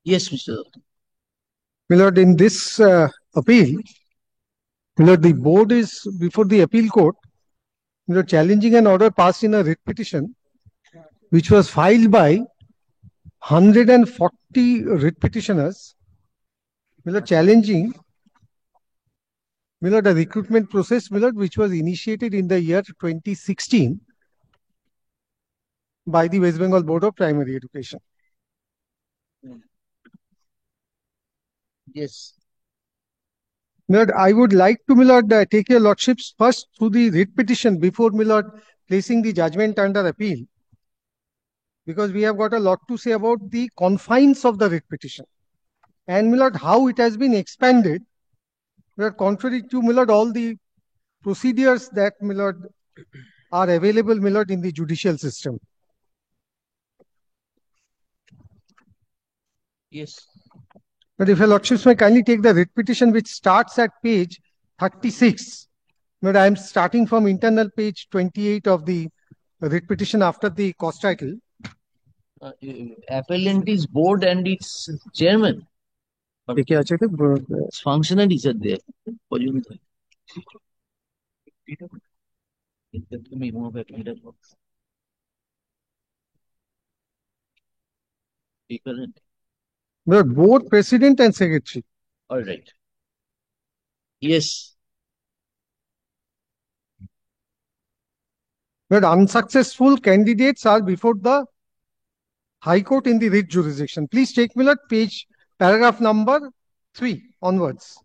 Yes, Mr. Datta. My lord, in this appeal, my lord, the board is before the appeal court, my lord, challenging an order passed in a writ petition, which was filed by 140 writ petitioners, my lord, challenging, my lord, a recruitment process, my lord, which was initiated in the year 2016 by the West Bengal Board of Primary Education. Yes. My lord, I would like to, my lord, take your lordships first through the writ petition before, my lord, placing the judgment under appeal, because we have got a lot to say about the confines of the writ petition and, my lord, how it has been expanded, my lord, contrary to, my lord, all the procedures that, my lord, are available, my lord, in the judicial system. Yes. But if your lordships may kindly take the writ petition, which starts at page 36. But I am starting from internal page 28 of the writ petition after the cause title. Appellant is board and its chairman. देखिए अच्छे थे Functionaries are there. তুমি board president and secretary. All right. Yes. But unsuccessful candidates are before the High Court in the writ jurisdiction. Please take, my lord, page paragraph number 3 onwards.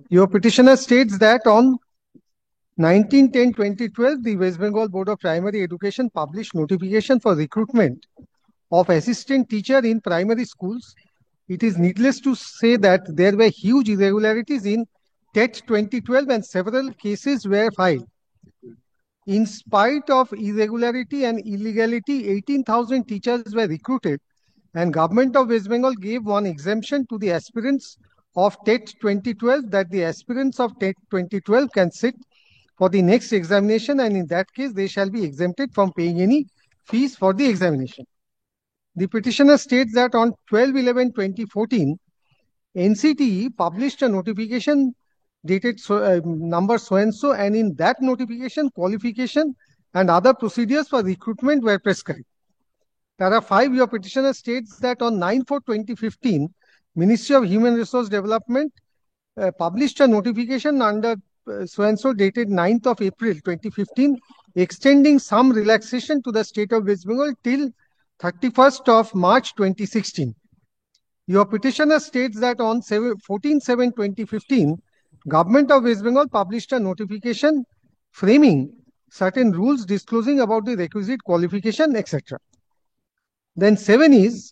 Your petitioner states that on 19/10/2012, the West Bengal Board of Primary Education published notification for recruitment of assistant teacher in primary schools. It is needless to say that there were huge irregularities in TET 2012 and several cases were filed. In spite of irregularity and illegality, 18,000 teachers were recruited, and Government of West Bengal gave one exemption to the aspirants of TET 2012, that the aspirants of TET 2012 can sit for the next examination, and in that case they shall be exempted from paying any fees for the examination. The petitioner states that on 12/11/2014, NCTE published a notification dated number so and so, and in that notification, qualification and other procedures for recruitment were prescribed. Para 5, your petitioner states that on 9/4/2015, Ministry of Human Resource Development published a notification under so and so dated 9th of April 2015, extending some relaxation to the state of West Bengal till 31st of March 2016. Your petitioner states that on 14/7/2015, Government of West Bengal published a notification framing certain rules disclosing about the requisite qualification, etc. Then 7 is,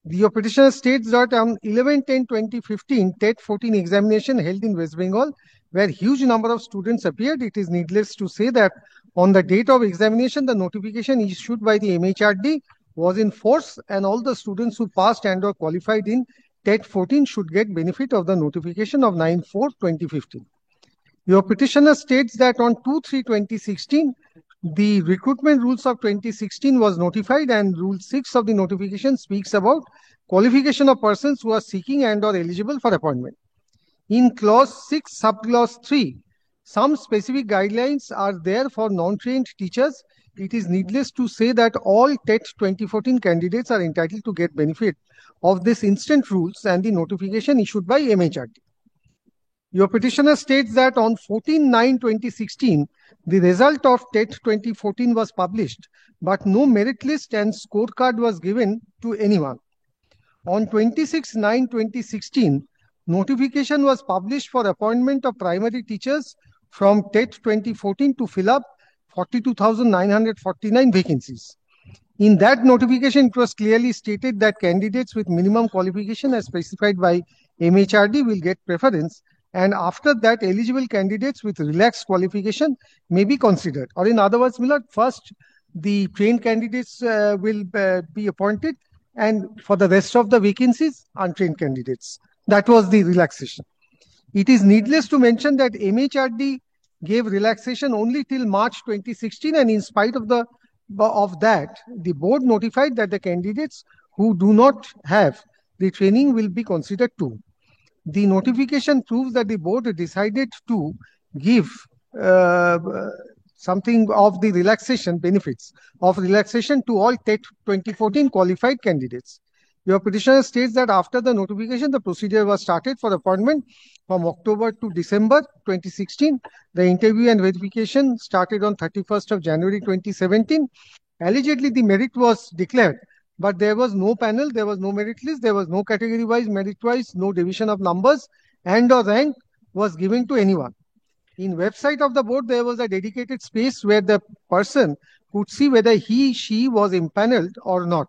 your petitioner states that on 11/10/2015, TET 14 examination held in West Bengal, where huge number of students appeared. It is needless to say that on the date of examination, the notification issued by the MHRD was in force, and all the students who passed and or qualified in TET 14 should get benefit of the notification of 9/4/2015. Your petitioner states that on 2/3/2016, the recruitment rules of 2016 was notified, and Rule 6 of the notification speaks about qualification of persons who are seeking and or eligible for appointment. In clause 6, subclause 3, some specific guidelines are there for non-trained teachers. It is needless to say that all TET 2014 candidates are entitled to get benefit of this instant rules and the notification issued by MHRD. Your petitioner states that on 14/9/2016, the result of TET 2014 was published, but no merit list and scorecard was given to anyone. On 26/9/2016, notification was published for appointment of primary teachers from TET 2014 to fill up 42,949 vacancies. In that notification, it was clearly stated that candidates with minimum qualification as specified by MHRD will get preference, and after that, eligible candidates with relaxed qualification may be considered. Or in other words, Millard, first the trained candidates will be appointed, and for the rest of the vacancies, untrained candidates. That was the relaxation. It is needless to mention that MHRD gave relaxation only till March 2016, and in spite of the of that, the board notified that the candidates who do not have the training will be considered too. The notification proves that the board decided to give uh, something of the relaxation benefits of relaxation to all TET 2014 qualified candidates. Your petitioner states that after the notification, the procedure was started for appointment from October to December 2016. The interview and verification started on 31st of January 2017. Allegedly, the merit was declared, but there was no panel, there was no merit list, there was no category-wise, merit-wise, no division of numbers, and or rank was given to anyone. In website of the board, there was a dedicated space where the person could see whether she was impaneled or not.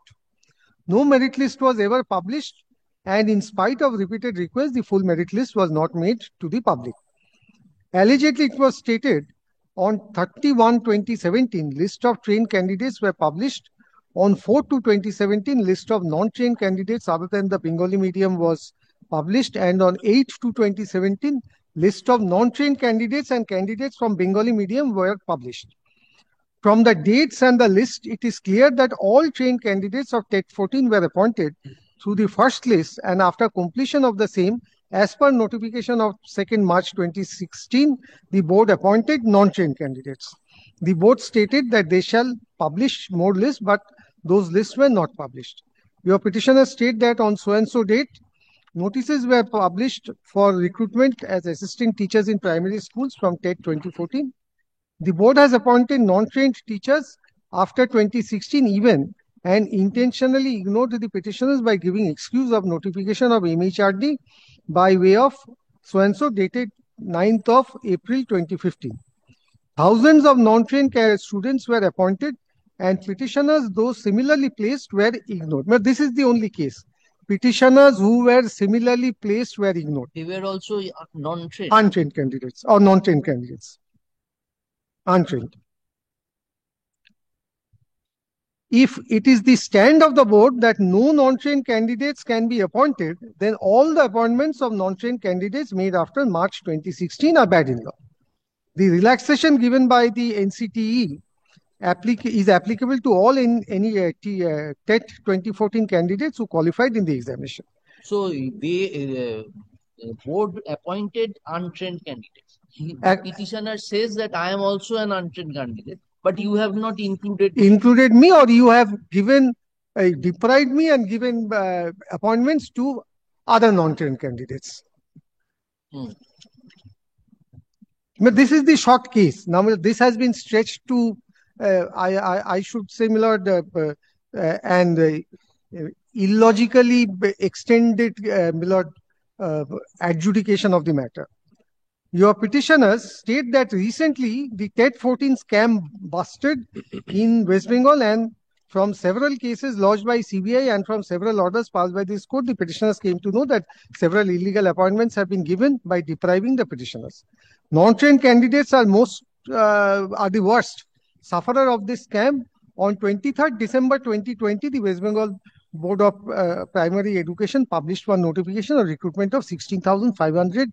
No merit list was ever published, and in spite of repeated requests, the full merit list was not made to the public. Allegedly, it was stated on 31/2017, list of trained candidates were published. On 4/2/2017, list of non-trained candidates other than the Bengali medium was published, and on 8/2/2017, list of non-trained candidates and candidates from Bengali medium were published. From the dates and the list, it is clear that all trained candidates of TET 14 were appointed through the first list, and after completion of the same, as per notification of 2nd March 2016, the board appointed non-trained candidates. The board stated that they shall publish more lists, but those lists were not published. Your petitioner state that on so-and-so date, notices were published for recruitment as assistant teachers in primary schools from TET 2014. The board has appointed non-trained teachers after 2016 even, and intentionally ignored the petitioners by giving excuse of notification of MHRD by way of so-and-so dated 9th of April 2015. Thousands of non-trained students were appointed, and petitioners, those similarly placed, were ignored. But this is the only case. Petitioners who were similarly placed were ignored. They were also non-trained. Untrained candidates or non-trained candidates. Untrained. If it is the stand of the board that no non-trained candidates can be appointed, then all the appointments of non-trained candidates made after March 2016 are bad in law. The relaxation given by the NCTE is applicable to all in any TET 2014 candidates who qualified in the examination. So the board appointed untrained candidates. Petitioner says that I am also an untrained candidate, but you have not included me, or you have given deprived me and given appointments to other non-trained candidates. But this is the short case. Now this has been stretched to I should say, my lord, and illogically extended, my lord, adjudication of the matter. Your petitioners state that recently the TET 14 scam busted in West Bengal, and from several cases lodged by CBI and from several orders passed by this court, the petitioners came to know that several illegal appointments have been given by depriving the petitioners. Non-trained candidates are the worst sufferer of this scam. On 23rd December 2020, the West Bengal Board of Primary Education published one notification of recruitment of 16,500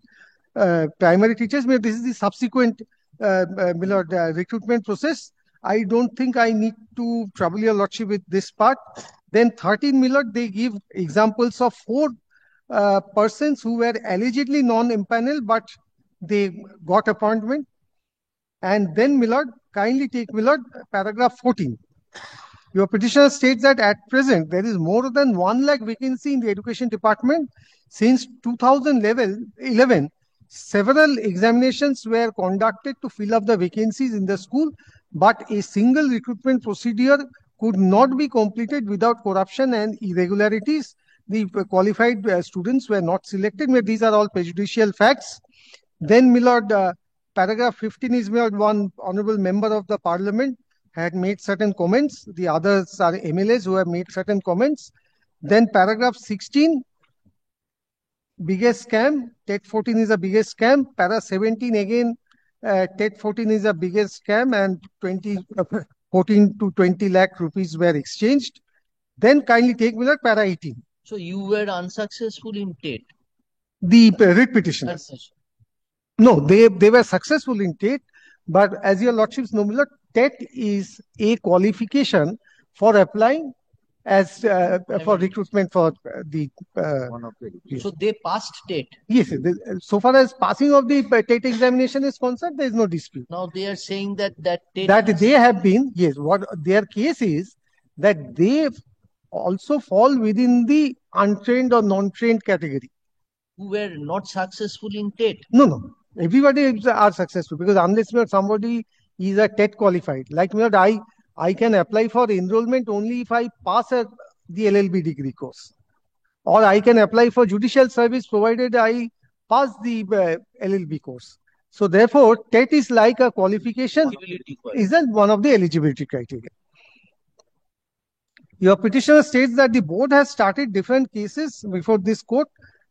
primary teachers. This is the subsequent recruitment process. I don't think I need to trouble your lordship with this part. Then 13 Millard, they give examples of 4 persons who were allegedly non-impaneled, but they got appointment. And then Millard, kindly take Millard, paragraph 14. Your petitioner states that at present, there is more than 1 lakh vacancy in the education department. Since 2011, several examinations were conducted to fill up the vacancies in the school, but a single recruitment procedure could not be completed without corruption and irregularities. The qualified students were not selected. These are all prejudicial facts. Then, Millard, paragraph 15 is where one honorable member of the parliament had made certain comments. The others are MLAs who have made certain comments. Then paragraph 16, biggest scam, TET 14 is the biggest scam. Para 17 again, TET 14 is the biggest scam, and 14 to 20 lakh rupees were exchanged. Then kindly take Millard, para 18. So you were unsuccessful in TET? The writ petitioners. No, they were successful in TET, but as your lordships know, Millard, TET is a qualification for applying as for recruitment for the. So they passed TET. Yes, so far as passing of the TET examination is concerned, there is no dispute. Now they are saying that TET That they have been, yes, what their case is that they also fall within the untrained or non-trained category. Who were not successful in TET. No. Everybody are successful, because unless somebody is a TET qualified, like I can apply for enrollment only if I pass the LLB degree course, or I can apply for judicial service provided I pass the LLB course. So therefore, TET is like a qualification, isn't one of the eligibility criteria. Your petitioner states that the board has started different cases before this court,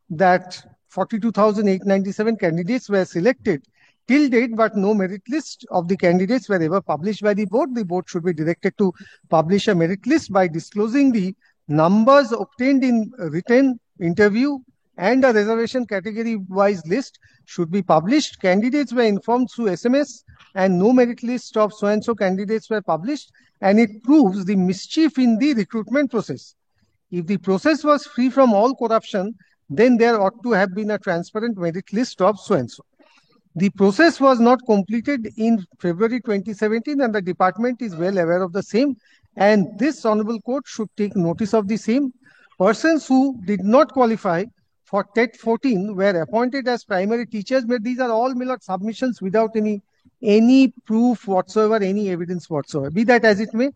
that 42,897 candidates were selected till date, but no merit list of the candidates were ever published by the board. The board should be directed to publish a merit list by disclosing the numbers obtained in written interview, and a reservation category wise list should be published. Candidates were informed through SMS, and no merit list of so and so candidates were published, and it proves the mischief in the recruitment process. If the process was free from all corruption, then there ought to have been a transparent merit list of so and so. The process was not completed in February 2017, and the department is well aware of the same, and this honorable court should take notice of the same. Persons who did not qualify for TET 14 were appointed as primary teachers, but these are all submissions without any proof whatsoever, any evidence whatsoever. Be that as it may,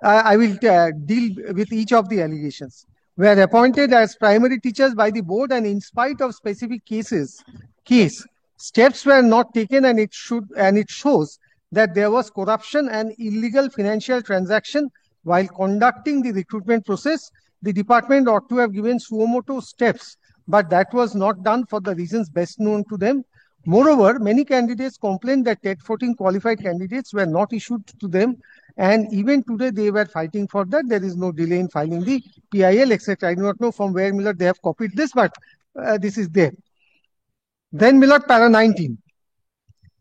I will deal with each of the allegations. Were appointed as primary teachers by the board, and in spite of specific case, steps were not taken, and it shows that there was corruption and illegal financial transaction while conducting the recruitment process. The department ought to have given suo motu steps, but that was not done for the reasons best known to them. Moreover, many candidates complained that TET 14 qualified candidates were not issued to them, and even today they were fighting for that. There is no delay in filing the PIL, etc. I do not know from where, they have copied this, but this is there. Then, para 19.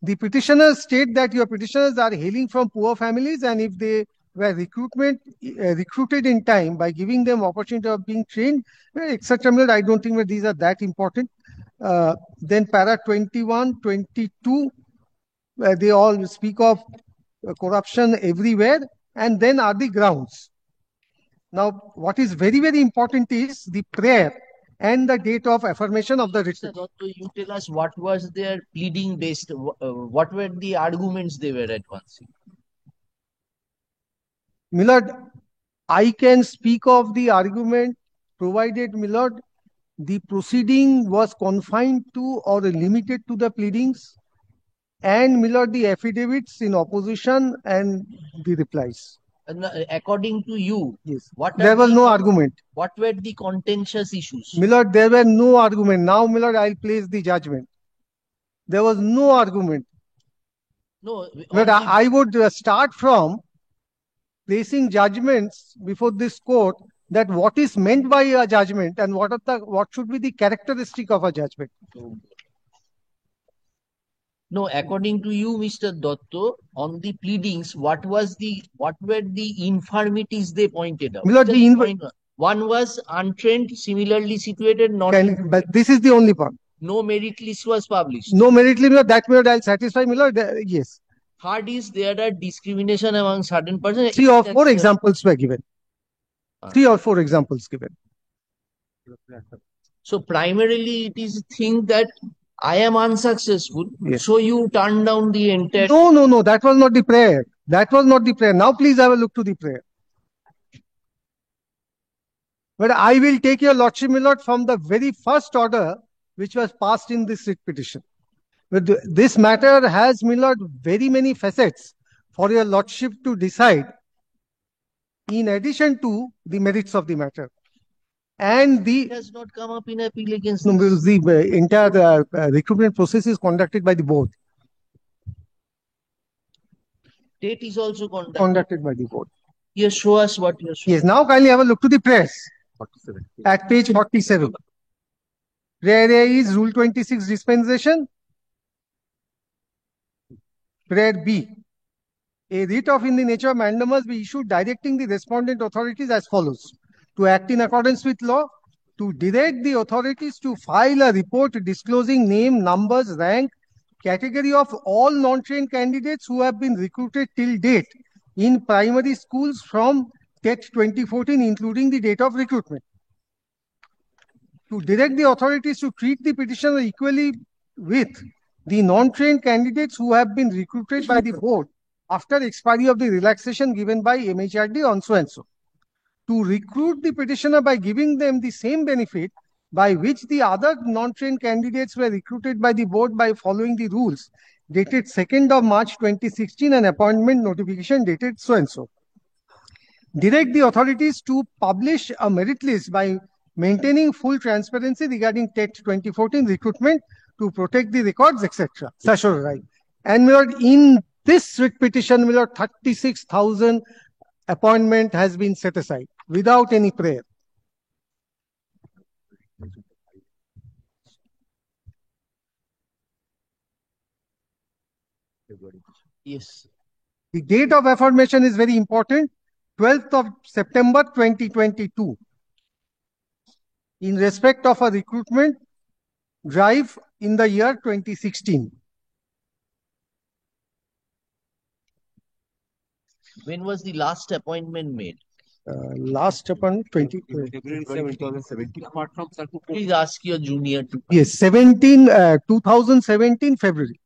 The petitioners state that your petitioners are hailing from poor families, and if they were recruited in time by giving them opportunity of being trained, etc. I don't think that these are that important. Then para 21, 22, they all speak of corruption everywhere, and then are the grounds. Now, what is very, very important is the prayer and the date of affirmation of the written. You tell us what was their pleading based, what were the arguments they were advancing? Milord, I can speak of the argument provided, Milord, the proceeding was confined to or limited to the pleadings, and, Milord, the affidavits in opposition and the replies. According to you, yes, there was no argument. What were the contentious issues? Milord, there were no argument. Now, Milord, I'll place the judgment. There was no argument. No, but I would start from placing judgments before this court, that what is meant by a judgment and what should be the characteristic of a judgment. No, according to you, Mr. Dotto, on the pleadings, what were the infirmities they pointed out? Milord, one was untrained, similarly situated, but this is the only part. No merit list was published. No merit list, Milord, that Milord, I'll satisfy, Milord. Yes. Third is there are discrimination among certain persons. 3 or 4 examples were given. 3 or 4 examples given. So primarily it is thing that I am unsuccessful. Yes. So you turn down the entire. No. That was not the prayer. That was not the prayer. Now please have a look to the prayer. But I will take your lordship, Milord, from the very first order which was passed in this writ petition. But this matter has, Milord, very many facets for your lordship to decide, in addition to the merits of the matter. And it has not come up in appeal against. No, because the entire recruitment process is conducted by the board. Date is also conducted by the board. Yes, show us what you are showing. Yes, now kindly have a look to the press. 47. At page 47. Prayer A is Rule 26 dispensation. Prayer B. A writ of in the nature of mandamus be issued directing the respondent authorities as follows: to act in accordance with law, to direct the authorities to file a report disclosing name, numbers, rank, category of all non-trained candidates who have been recruited till date in primary schools from TET 2014, including the date of recruitment. To direct the authorities to treat the petitioner equally with the non-trained candidates who have been recruited by the board after expiry of the relaxation given by MHRD on so and so. To recruit the petitioner by giving them the same benefit by which the other non-trained candidates were recruited by the board by following the rules dated 2nd of March 2016 and appointment notification dated so and so. Direct the authorities to publish a merit list by maintaining full transparency regarding TET 2014 recruitment to protect the records, etc. Sasha, right. And in this writ petition, 36,000 appointment has been set aside without any prayer. Yes. The date of affirmation is very important. 12th of September 2022. In respect of a recruitment drive in the year 2016. When was the last appointment made? Last appointment February 2017. Apart from Please ask your junior to. Yes, 2017 February.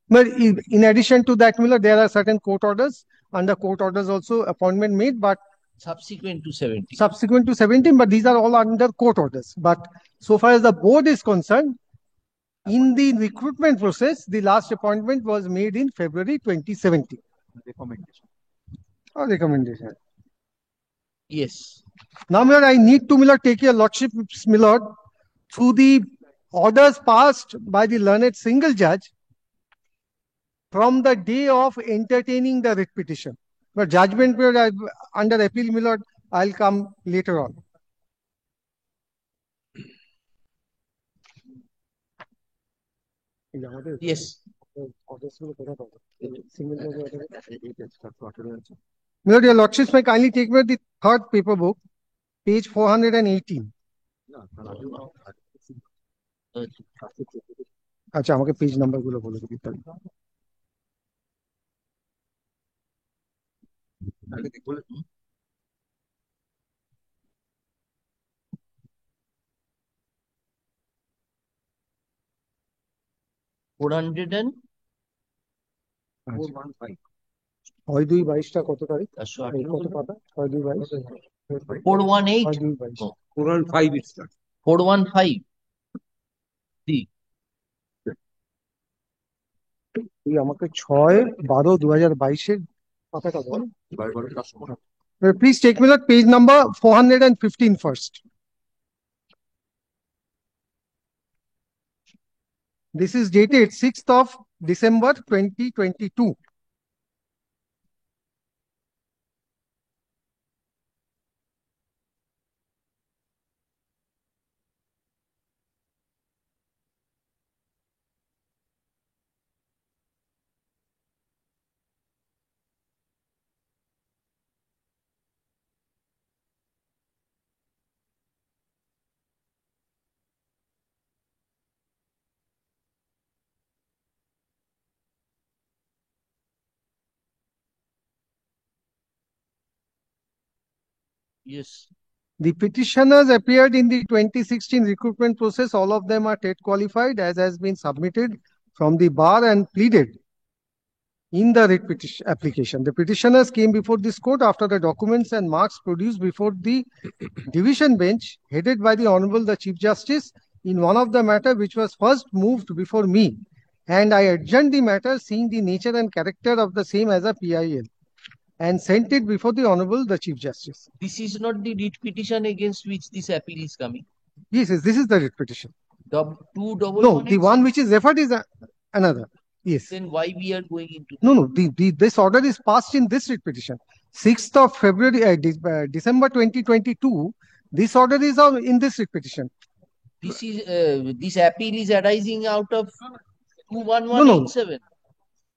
But in addition to that, there are certain court orders. Under court orders also appointment made, but subsequent to 17. Subsequent to 17, but these are all under court orders. But so far as the board is concerned, in the recruitment process, the last appointment was made in February 2017. Recommendation. Or recommendation. Yes. Now, I need to take your lordship, Lord, through the orders passed by the learned single judge from the day of entertaining the writ petition. But judgment period under appeal, my lord, I'll come later on. Yes. My lord, your lordships may kindly take me the third paper book, page 418. अच्छा আমাকে page number গুলো বলে দিবি তাহলে ছয় দুই বাইশটা কত তারিখ কত পাতা 6-2-22 418 415 415 তুই আমাকে 6-12-2022 পাতাটা বল please take me that page number 415 first. This is dated 6th of December 2022. Yes. The petitioners appeared in the 2016 recruitment process. All of them are TET qualified, as has been submitted from the bar and pleaded in the writ petition application. The petitioners came before this court after the documents and marks produced before the division bench, headed by the Honorable the Chief Justice, in one of the matter which was first moved before me, and I adjourned the matter, seeing the nature and character of the same as a PIL, and sent it before the Honorable the Chief Justice. This is not the writ petition against which this appeal is coming. Yes, this is the writ petition. No, the one which is referred is another. Yes. Then why we are going into? No. This order is passed in this writ petition. 6th of February, December 2022. This order is in this writ petition. This is this appeal is arising out of 21187.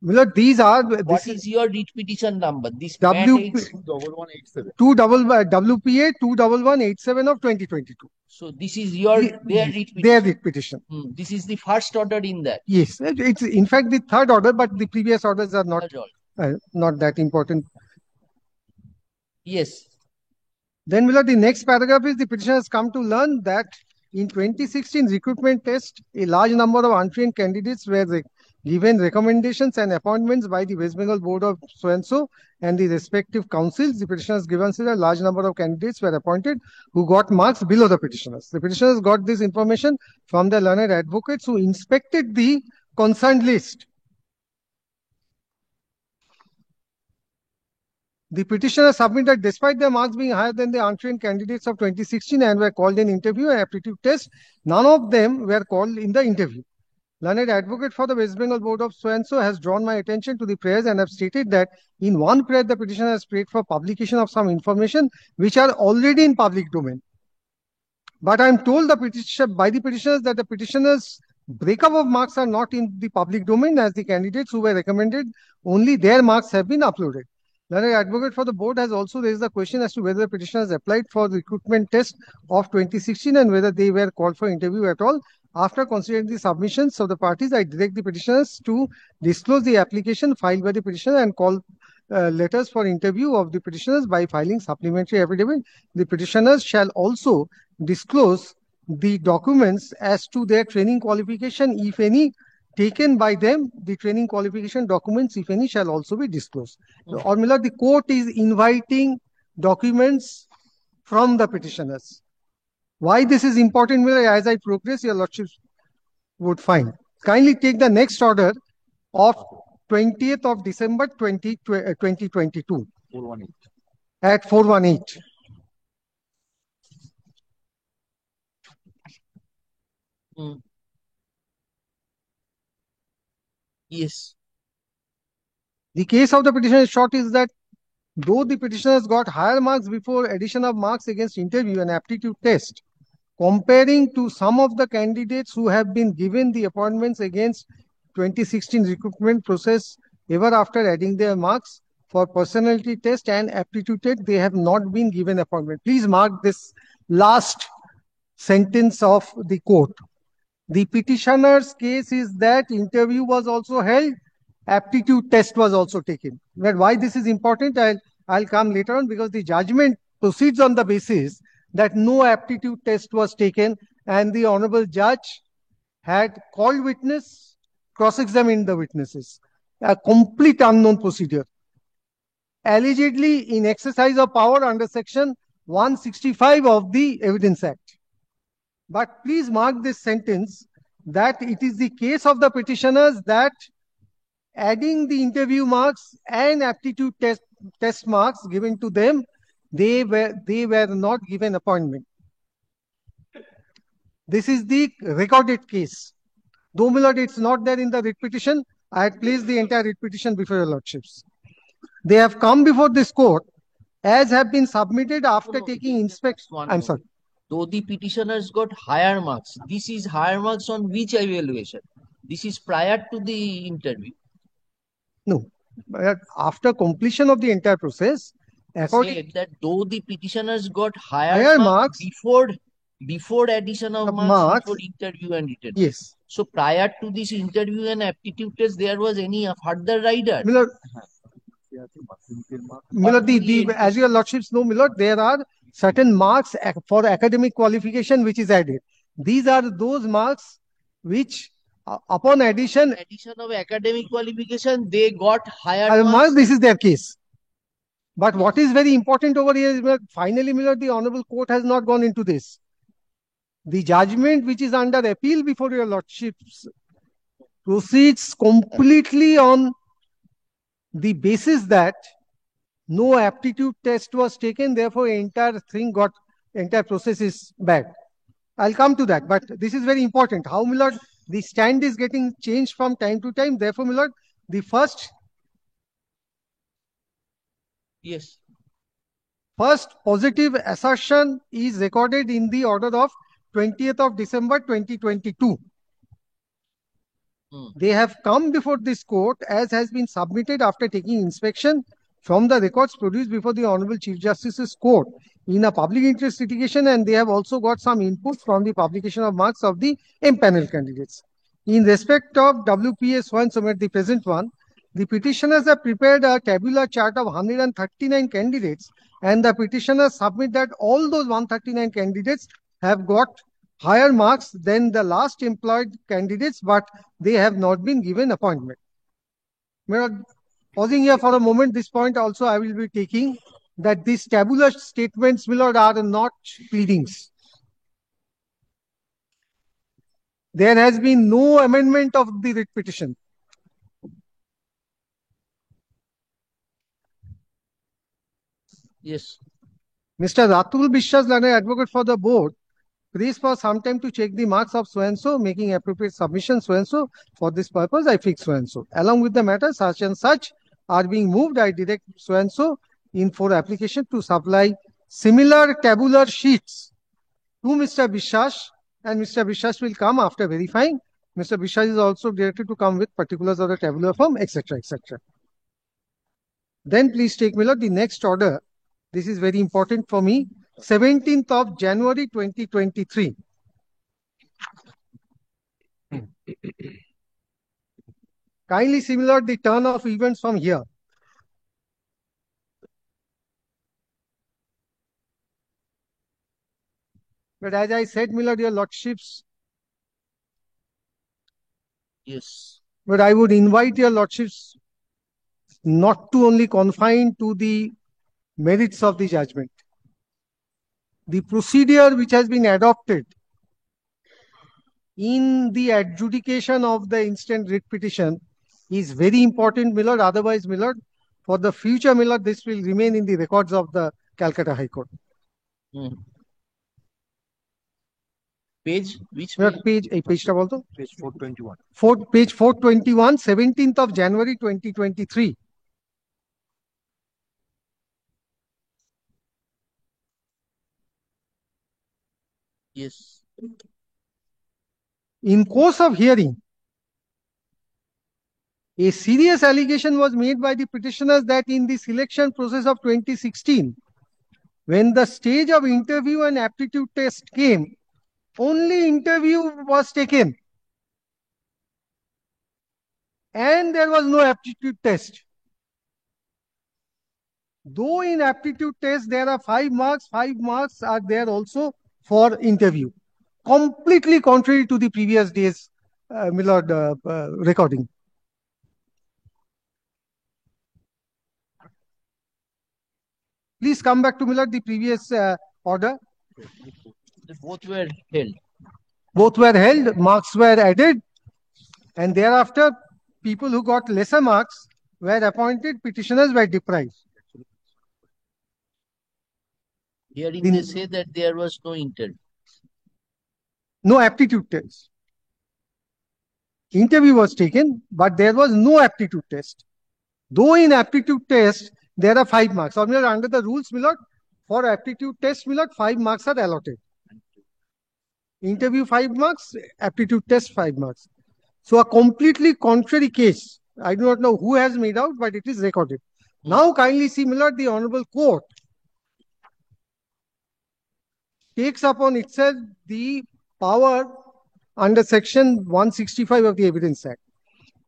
Milord, these are, What is your writ petition number? This W- PAT 1187. WPA 21187 of 2022. So this is your their writ Their petition. writ petition. This is the first order in that. Yes, it's in fact the third order, but the previous orders are not Third order. not that important. Yes. Then, Milord, the next paragraph is the petitioner has come to learn that in 2016 recruitment test, a large number of untrained candidates were given recommendations and appointments by the West Bengal Board of so-and-so and the respective councils. The petitioner has given a large number of candidates were appointed who got marks below the petitioners. The petitioners got this information from the learned advocates who inspected the concerned list. The petitioner submitted despite their marks being higher than the untrained candidates of 2016 and were called in interview and aptitude test. None of them were called in the interview. Learned advocate for the West Bengal Board of so-and-so has drawn my attention to the prayers and have stated that in one prayer the petitioner has prayed for publication of some information which are already in public domain. But I am told by the petitioners that the petitioners' breakup of marks are not in the public domain, as the candidates who were recommended, only their marks have been uploaded. Learned advocate for the board has also raised the question as to whether the petitioners applied for the recruitment test of 2016 and whether they were called for interview at all. After considering the submissions of the parties, I direct the petitioners to disclose the application filed by the petitioner and call letters for interview of the petitioners by filing supplementary affidavit. The petitioners shall also disclose the documents as to their training qualification, if any, taken by them. The training qualification documents, if any, shall also be disclosed. Or, Milord, the court is inviting documents from the petitioners. Why this is important, Milord, as I progress, your lordships would find. Kindly take the next order of 20th of December 2022 418. at 418. Yes. The case of the petitioner in short is that though the petitioners got higher marks before addition of marks against interview and aptitude test, comparing to some of the candidates who have been given the appointments against 2016 recruitment process, ever after adding their marks for personality test and aptitude test, they have not been given appointment. Please mark this last sentence of the court. The petitioner's case is that interview was also held, aptitude test was also taken. But why this is important, I'll come later on, because the judgment proceeds on the basis that no aptitude test was taken and the honorable judge had called witness, cross-examined the witnesses. A complete unknown procedure. Allegedly in exercise of power under section 165 of the Evidence Act. But please mark this sentence that it is the case of the petitioners that adding the interview marks and aptitude test marks given to them, they were not given appointment. This is the recorded case. Though, Milord, it's not there in the writ petition, I had placed the entire writ petition before your lordships. They have come before this court as have been submitted after taking inspection. I'm sorry. Though the petitioners got higher marks, this is higher marks on which evaluation? This is prior to the interview. No, but after completion of the entire process, said that though the petitioners got higher marks before addition of marks before interview and written. Yes. So prior to this interview and aptitude test, there was any further rider? Milord, as your lordships know, Milord, there are certain marks for academic qualification which is added. These are those marks which upon addition of academic qualification, they got higher marks. This is their case. But what is very important over here is, finally, Milord, the Honorable Court has not gone into this. The judgment which is under appeal before your lordships proceeds completely on the basis that no aptitude test was taken, therefore entire process is bad. I'll come to that, but this is very important. How, Milord, the stand is getting changed from time to time. Therefore, Milord, the first positive assertion is recorded in the order of 20th of December 2022. They have come before this court as has been submitted after taking inspection from the records produced before the Honorable Chief Justice's court in a public interest litigation, and they have also got some input from the publication of marks of the M-panel candidates. In respect of WPS 1, the present one, the petitioners have prepared a tabular chart of 139 candidates, and the petitioners submit that all those 139 candidates have got higher marks than the last employed candidates, but they have not been given appointment. Pausing here for a moment, this point also I will be taking that these tabular statements, Milord, are not pleadings. There has been no amendment of the writ petition. Yes. Mr. Ratul Bishwas, learned advocate for the board, prays for some time to check the marks of so-and-so, making appropriate submission so-and-so. For this purpose, I fix so-and-so. Along with the matter, such and such are being moved, I direct so-and-so in for application to supply similar tabular sheets to Mr. Bishwas, and Mr. Bishwas will come after verifying. Mr. Bishwas is also directed to come with particulars of the tabular form, etc., etc. Then please take, Milord, the next order. This is very important for me. 17th of January 2023. Kindly similar the turn of events from here. But as I said, Milord, your lordships. Yes. But I would invite your lordships not to only confine to the merits of the judgment. The procedure which has been adopted in the adjudication of the instant writ petition is very important, Milord. Otherwise, Milord, for the future, Milord, this will remain in the records of the Calcutta High Court. Page? Which page? Page also? Page 421. Page 421, 17th of January 2023. Yes. In course of hearing, a serious allegation was made by the petitioners that in the selection process of 2016, when the stage of interview and aptitude test came, only interview was taken and there was no aptitude test. Though in aptitude test there are 5 marks are there also for interview. Completely contrary to the previous days, Milord, recording. Please come back to Milord, the previous order. Both were held. Both were held, marks were added, and thereafter people who got lesser marks were appointed, petitioners were deprived. Herein they say that there was no interview. No aptitude test. Interview was taken, but there was no aptitude test. Though in aptitude test, there are 5 marks. Or, Milord, under the rules, Milord, for aptitude test, Milord, 5 marks are allotted. Interview 5 marks, aptitude test 5 marks. So a completely contrary case. I do not know who has made out, but it is recorded. Now kindly see, Milord, the Honorable Court takes upon itself the power under section 165 of the Evidence Act.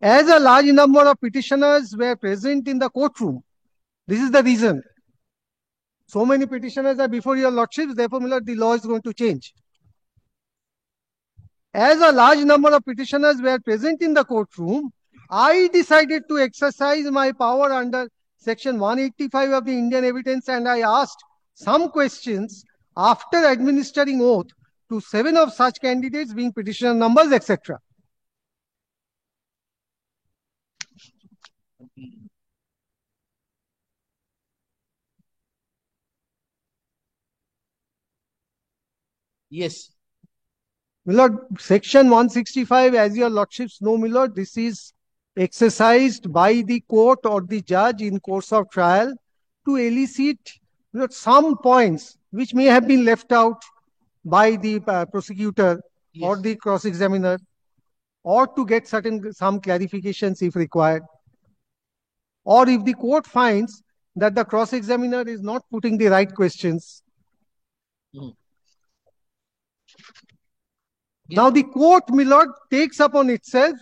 As a large number of petitioners were present in the courtroom, this is the reason. So many petitioners are before your lordships, therefore, Milord, the law is going to change. As a large number of petitioners were present in the courtroom, I decided to exercise my power under section 185 of the Indian Evidence, and I asked some questions after administering oath to 7 of such candidates being petitioner numbers, etc. Yes. Milord, section 165, as your lordships know, Milord, this is exercised by the court or the judge in course of trial to elicit, Milord, some points which may have been left out by the prosecutor or the cross-examiner, or to get some clarifications if required, or if the court finds that the cross-examiner is not putting the right questions. Now the court, my lord, takes upon itself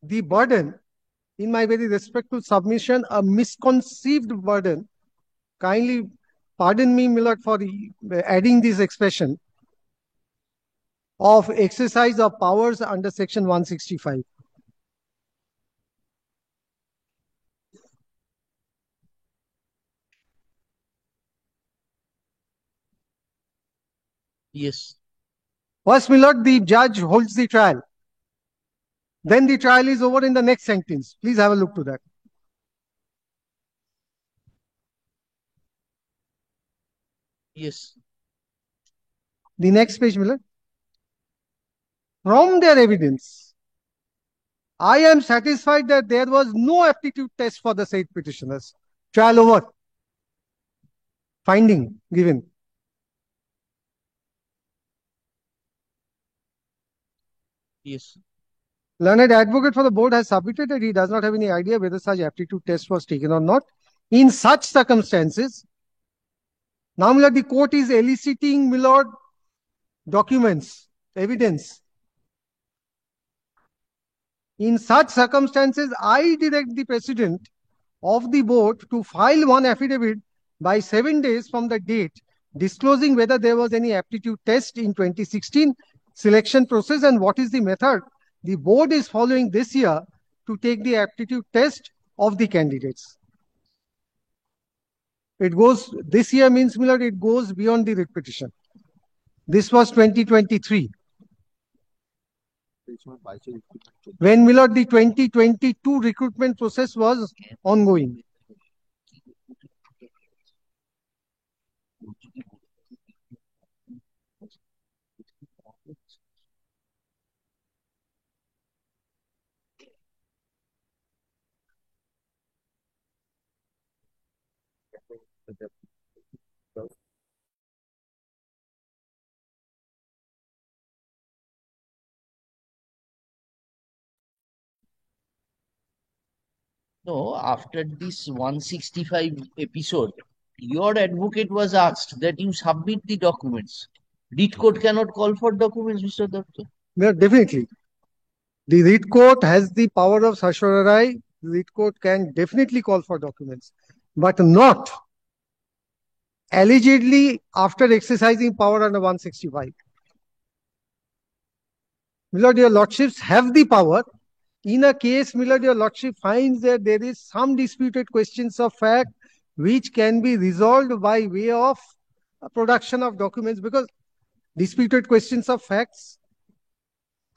the burden, in my very respectful submission, a misconceived burden. Kindly pardon me, my lord, for adding this expression, of exercise of powers under section 165. Yes. First, my lord, the judge holds the trial. Then the trial is over in the next sentence. Please have a look to that. Yes. The next page, my lord. From their evidence, I am satisfied that there was no aptitude test for the said petitioners. Trial over. Finding given. Yes. Learned advocate for the board has submitted that he does not have any idea whether such aptitude test was taken or not. In such circumstances, now, my lord, the court is eliciting, my lord, documents, evidence. In such circumstances, I direct the president of the board to file one affidavit by 7 days from the date disclosing whether there was any aptitude test in 2016 selection process and what is the method the board is following this year to take the aptitude test of the candidates. It goes, this year means, my lord, it goes beyond the writ petition. This was 2023. When, my lord, the 2022 recruitment process was ongoing. No, after this 165 episode, your advocate was asked that you submit the documents. Writ court cannot call for documents, Mr. Doctor. Yeah, definitely. The writ court has the power of certiorari. The writ court can definitely call for documents, but not allegedly after exercising power under 165. My lord, your lordships have the power. In a case, my lord, your lordship finds that there is some disputed questions of fact which can be resolved by way of production of documents, because disputed questions of facts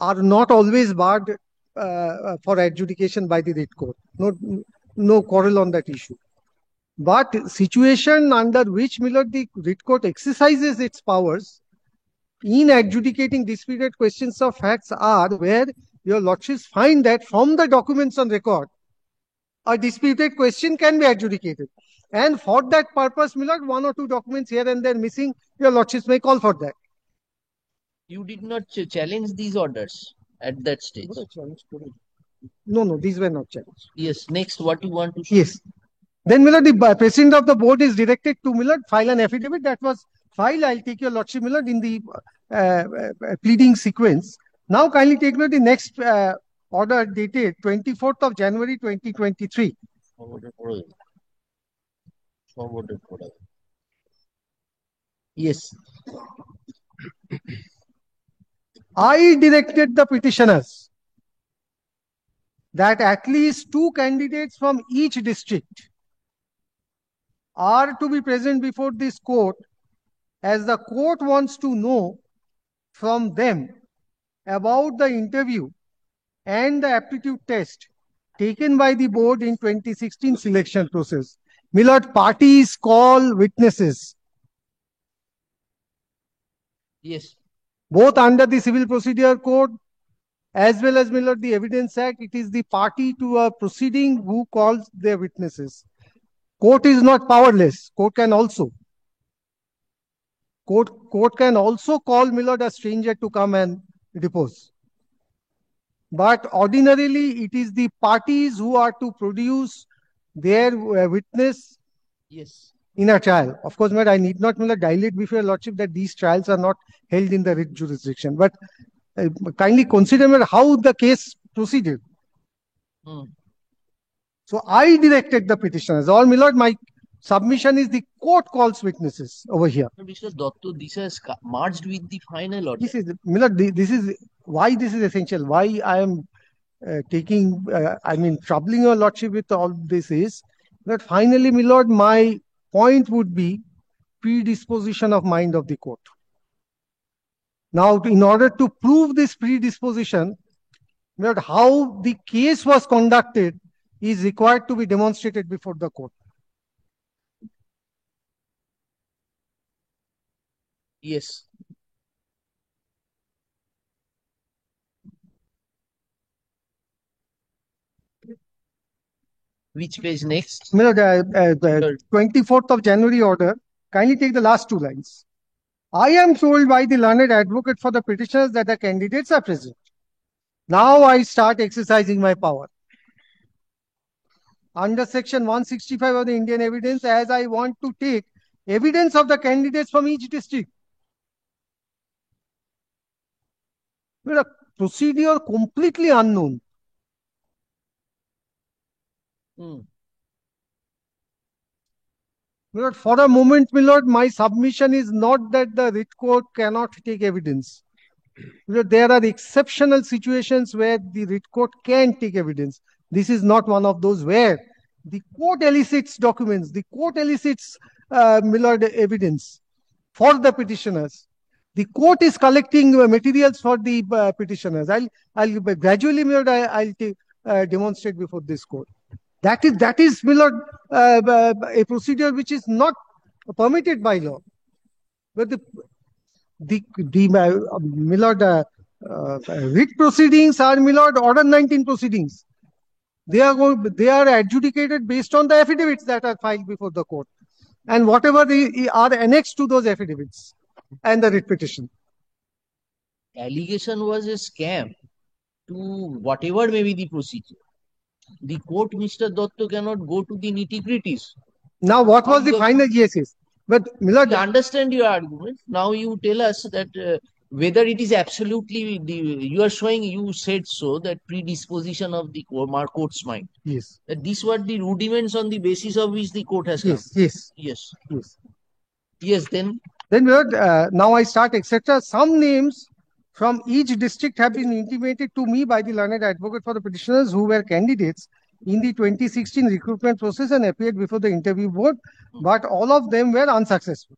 are not always barred for adjudication by the writ court. No quarrel on that issue. But situation under which, my lord, the writ court exercises its powers in adjudicating disputed questions of facts are where your lordships find that from the documents on record, a disputed question can be adjudicated. And for that purpose, my lord, one or two documents here and there missing, your lordships may call for that. You did not challenge these orders at that stage. No, these were not challenged. Yes, next, what you want to say? Yes. Then, my lord, the president of the board is directed to, my lord, file an affidavit. That was filed. I'll take your lordship, my lord, in the pleading sequence. Now, kindly take note the next order dated 24th of January 2023. Yes. I directed the petitioners that at least 2 candidates from each district are to be present before this court, as the court wants to know from them about the interview and the aptitude test taken by the board in 2016 selection process. My lord, parties call witnesses. Yes. Both under the Civil Procedure Code as well as, my lord, the Evidence Act, it is the party to a proceeding who calls their witnesses. Court is not powerless. Court can also call, my lord, a stranger to come and depose. but ordinarily it is the parties who are to produce their witness Yes. in a trial. Of course, I need not dilate before your lordship that these trials are not held in the writ jurisdiction, but kindly consider how the case proceeded. Hmm. So I directed the petitioners, or my lord, my submission is the court calls witnesses over here. Mr. Dotto, this has merged with the final order. This is, my lord, this is why this is essential. Why I am troubling your lordship with all this is that finally, my lord, my point would be predisposition of mind of the court. Now, in order to prove this predisposition, my lord, how the case was conducted is required to be demonstrated before the court. Yes. Which page next? The 24th of January order, kindly take the last two lines. I am told by the learned advocate for the petitioners that the candidates are present. Now I start exercising my power. Under section 165 of the Indian Evidence, as I want to take evidence of the candidates from each district. A procedure completely unknown. Lord, for a moment, my lord, my submission is not that the writ court cannot take evidence. There are exceptional situations where the writ court can take evidence. This is not one of those where the court elicits documents, the court elicits my lord, evidence for the petitioners. The court is collecting materials for the petitioners. I'll gradually, my lord, I'll demonstrate before this court. That is, my lord, a procedure which is not permitted by law. But my lord, writ proceedings are, my lord, Order 19 proceedings. They are adjudicated based on the affidavits that are filed before the court, and whatever they are annexed to those affidavits and the writ petition. Allegation was a scam to whatever may be the procedure. The court, Mr. Dotto, cannot go to the nitty-gritties. Now, what was the final? Yes. But, my lord, I understand your argument. Now you tell us that whether it is absolutely, you are showing, you said so, that predisposition of the court's mind. Yes. That these were the rudiments on the basis of which the court has come. Yes, then? Then, my lord, now I start, etc. Some names from each district have been intimated to me by the learned advocate for the petitioners who were candidates in the 2016 recruitment process and appeared before the interview board, but all of them were unsuccessful.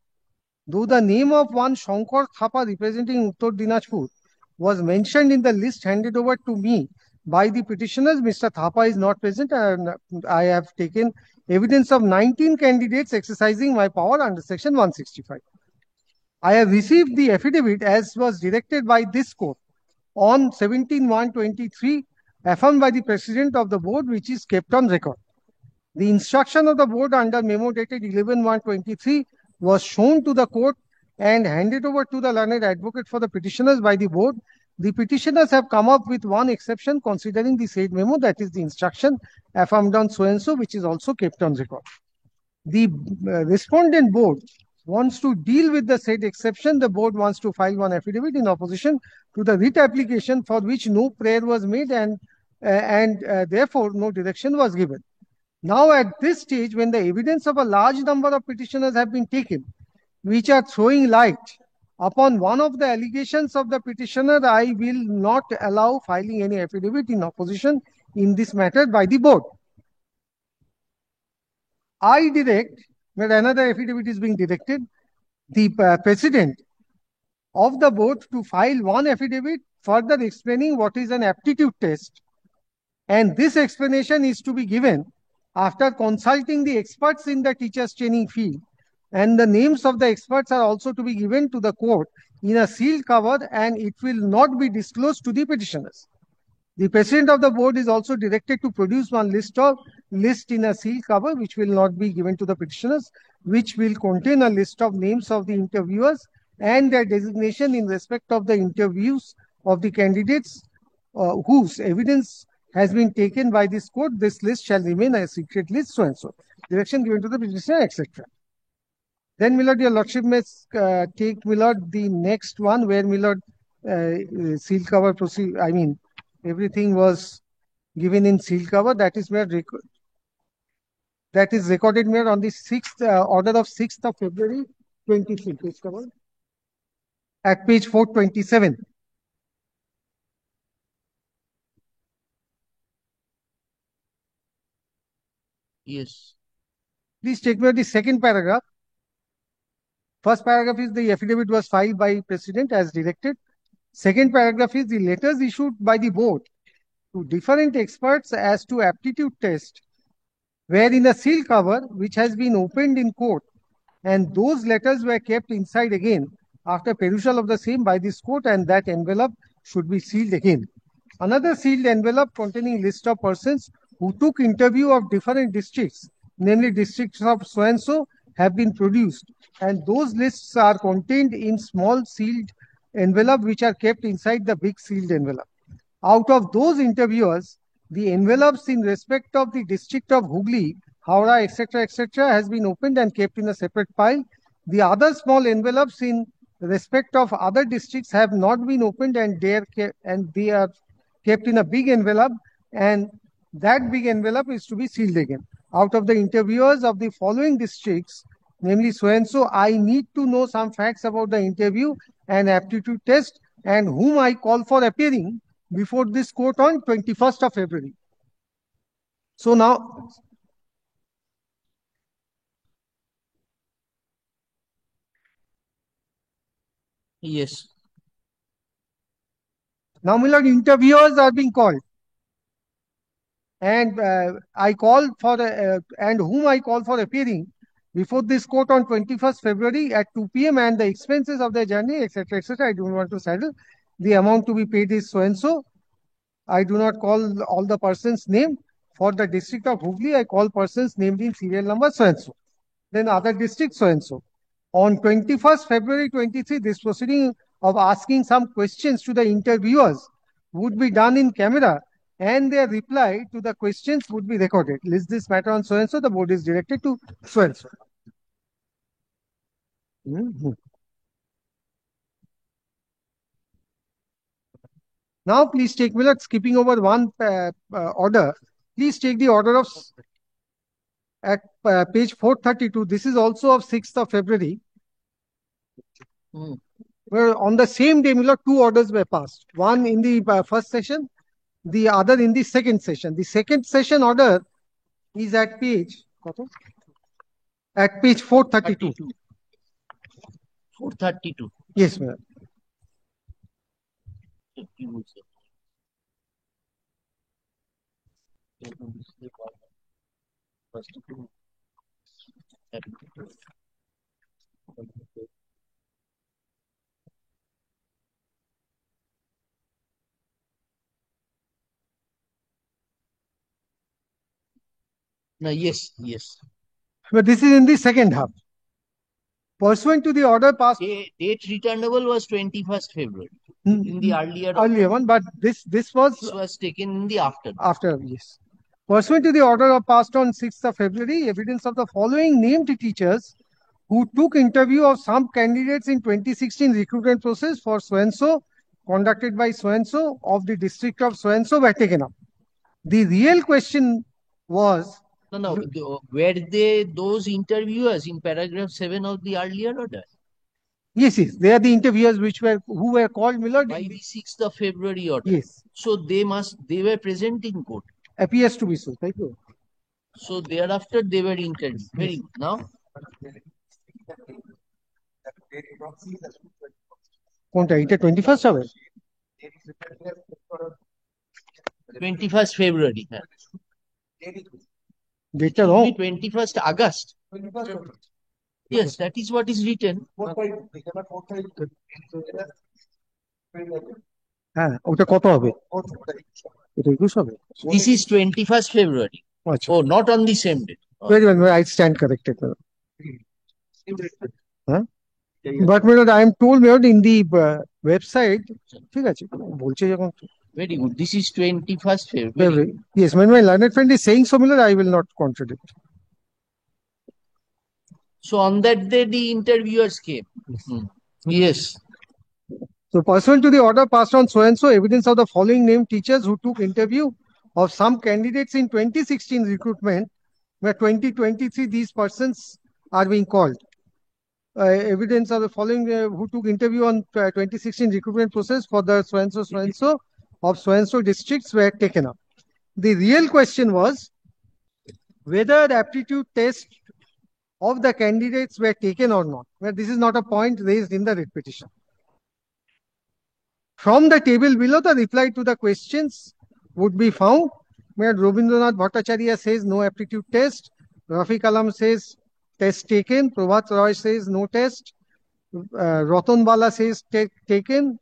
Though the name of one Shankar Thapa representing Uttar Dinajpur was mentioned in the list handed over to me by the petitioners, Mr. Thapa is not present, and I have taken evidence of 19 candidates exercising my power under section 165. I have received the affidavit as was directed by this court on 17/1/23, affirmed by the president of the board, which is kept on record. The instruction of the board under memo dated 11/1/23 was shown to the court and handed over to the learned advocate for the petitioners by the board. The petitioners have come up with one exception considering the said memo, that is the instruction affirmed on so and so, which is also kept on record. The respondent board wants to deal with the said exception. The board wants to file one affidavit in opposition to the writ application for which no prayer was made and therefore no direction was given. Now, at this stage, when the evidence of a large number of petitioners have been taken, which are throwing light upon one of the allegations of the petitioner, I will not allow filing any affidavit in opposition in this matter by the board. I direct, where another affidavit is being directed, the president of the board to file one affidavit further explaining what is an aptitude test. And this explanation is to be given after consulting the experts in the teachers training field, and the names of the experts are also to be given to the court in a sealed cover, and it will not be disclosed to the petitioners. The president of the board is also directed to produce one list in a sealed cover, which will not be given to the petitioners, which will contain a list of names of the interviewers and their designation in respect of the interviews of the candidates whose evidence has been taken by this court, this list shall remain a secret list, so and so. Direction given to the petitioner, etc. Then, my lord, your lordship may take, my lord, the next one where, my lord, seal cover proceed. I mean, everything was given in seal cover. That is where that is recorded here on the 6th order of 6th of February 23. Page cover at page 427. Yes. Please take note the second paragraph. First paragraph is the affidavit was filed by President as directed. Second paragraph is the letters issued by the board to different experts as to aptitude test were in a seal cover which has been opened in court, and those letters were kept inside again after perusal of the same by this court, and that envelope should be sealed again. Another sealed envelope containing list of persons who took interview of different districts, namely districts of so and so, have been produced, and those lists are contained in small sealed envelope which are kept inside the big sealed envelope. Out of those interviewers, the envelopes in respect of the district of Hooghly, Howrah, etc., has been opened and kept in a separate pile. The other small envelopes in respect of other districts have not been opened, and they are kept in a big envelope, and that big envelope is to be sealed again. Out of the interviewers of the following districts, namely so and so, I need to know some facts about the interview and aptitude test, and whom I call for appearing before this court on 21st of February. So now, Yes. now, my lord, interviewers are being called, and I call for and whom I call for appearing before this court on 21st February at 2 p.m. and the expenses of their journey, etc., I don't want to saddle. The amount to be paid is so and so. I do not call all the persons named. For the district of Hooghly, I call persons named in serial number so and so. Then other districts so and so. On 21st February 23, this proceeding of asking some questions to the interviewers would be done in camera, and their reply to the questions would be recorded. List this matter on so and so. The board is directed to so and so. Now, please take, Millard, skipping over one order. Please take the order of at page 432. This is also of 6th of February. Where on the same day, Millard, two orders were passed. One in the first session, the other in the second session. The second session order is at page 432. 432. Yes, Millard. No, yes, yes. But this is in the second half. Pursuant to the order passed. Date returnable was 21st February in the earlier one, but this was taken in the after. Yes. Pursuant to the order of passed on 6th of February, evidence of the following named teachers who took interview of some candidates in 2016 recruitment process for so and so, conducted by so and so of the district of so and so, were taken up. The real question was, no, were they those interviewers in paragraph 7 of the earlier order? Yes, they are the interviewers who were called, Millard, by the 6th of February order. Yes. So they were present in court. Appears to be so. Thank you. So thereafter they were interviewed. Very good. Now, কোনটা এটা 21st হবে 21st February. ডেটটা wrong. 21st August. Yes, that is what is written. হ্যাঁ ওটা কত হবে এটা 21 হবে This is 21st February. আচ্ছা Oh, not on the same date. very well, I stand corrected. Huh? But I am told in the website ঠিক আছে বলছে যখন Very good. This is 21st February. February. Yes, when my learned friend is saying so, Miller, I will not contradict. So on that day, the interviewers came. Yes. So pursuant to the order passed on so and so, evidence of the following named teachers who took interview of some candidates in 2016 recruitment, where 2023 these persons are being called. Evidence of the following who took interview on 2016 recruitment process for the so and so of so and so districts were taken up. The real question was whether the aptitude test of the candidates were taken or not. Well, this is not a point raised in the writ petition. From the table below, the reply to the questions would be found where Rabindranath Bhattacharya says no aptitude test, Rafi Kalam says test taken, Prabhat Roy says no test, Ratan Bala says taken,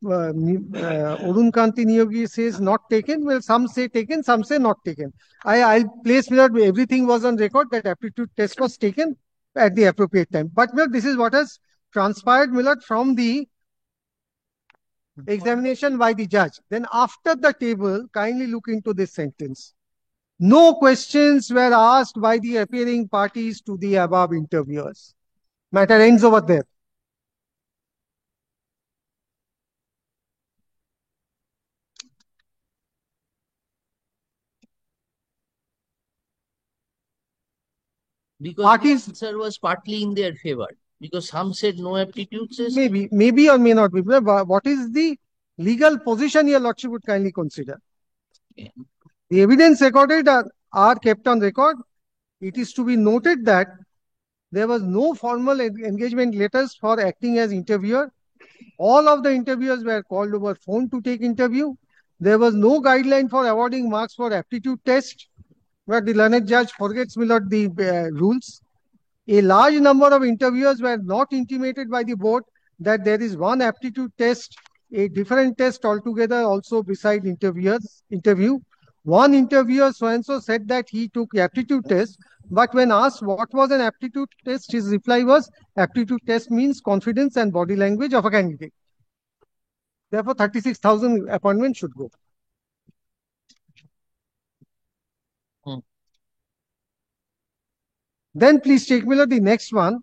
Arun Kanti Niyogi says not taken. Well, some say taken, some say not taken. I'll place without everything was on record that aptitude test was taken at the appropriate time. But this is what has transpired, Millard, from the examination by the judge. Then after the table, kindly look into this sentence. No questions were asked by the appearing parties to the above interviewers. Matter ends over there. Because the answer was partly in their favor. Because some said no aptitude test. Maybe or may not be. But what is the legal position your lordship would kindly consider? Okay. The evidence recorded are kept on record. It is to be noted that there was no formal engagement letters for acting as interviewer. All of the interviewers were called over phone to take interview. There was no guideline for awarding marks for aptitude test, where the learned judge forgets the rules. A large number of interviewers were not intimated by the board that there is one aptitude test, a different test altogether also beside interview. One interviewer so-and-so said that he took aptitude test, but when asked what was an aptitude test, his reply was aptitude test means confidence and body language of a candidate. Therefore, 36,000 appointments should go. Then please take Miller the next one,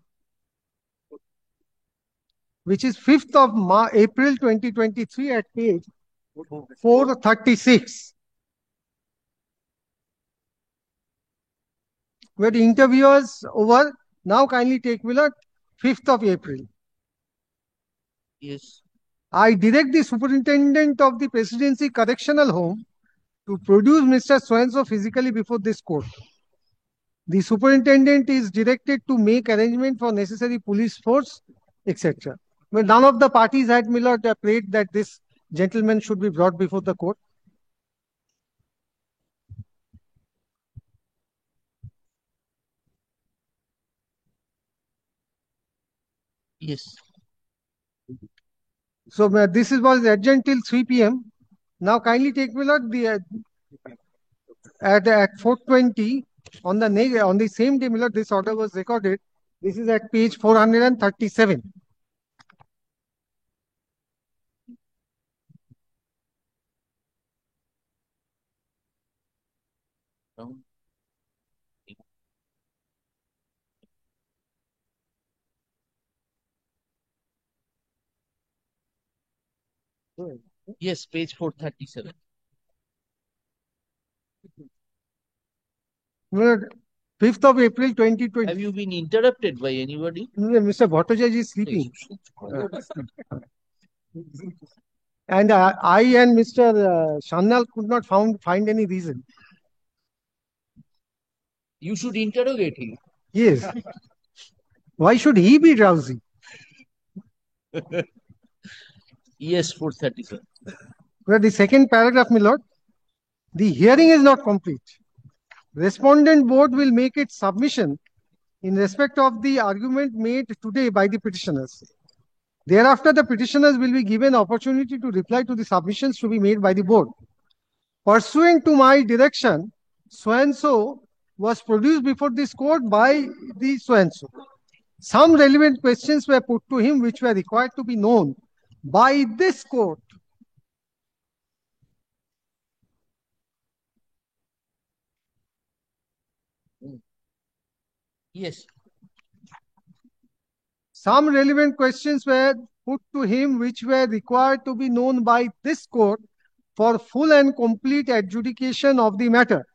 which is 5th of April 2023 at page 436. Where the interviewers over. Now kindly take Miller 5th of April. Yes. I direct the superintendent of the Presidency Correctional Home to produce Mr. So-and-so physically before this court. The superintendent is directed to make arrangement for necessary police force, etc. Well, none of the parties had Miller prayed that this gentleman should be brought before the court. Yes. So this was adjourned till 3 p.m. Now kindly take Miller at 4:20 on the same day Miller this order was recorded. This is at page 437. Yes, page 437. 5th of April 2020. Have you been interrupted by anybody? Mr. Bhattacharya is sleeping. And I and Mr. Shanal could not find any reason. You should interrogate him. Yes. Why should he be drowsy? Yes, 437. Well, the second paragraph, my lord. The hearing is not complete. Respondent board will make its submission in respect of the argument made today by the petitioners. Thereafter, the petitioners will be given opportunity to reply to the submissions to be made by the board. Pursuant to my direction, so-and-so was produced before this court by the so-and-so. Some relevant questions were put to him which were required to be known by this court. Yes. Some relevant questions were put to him which were required to be known by this court for full and complete adjudication of the matter.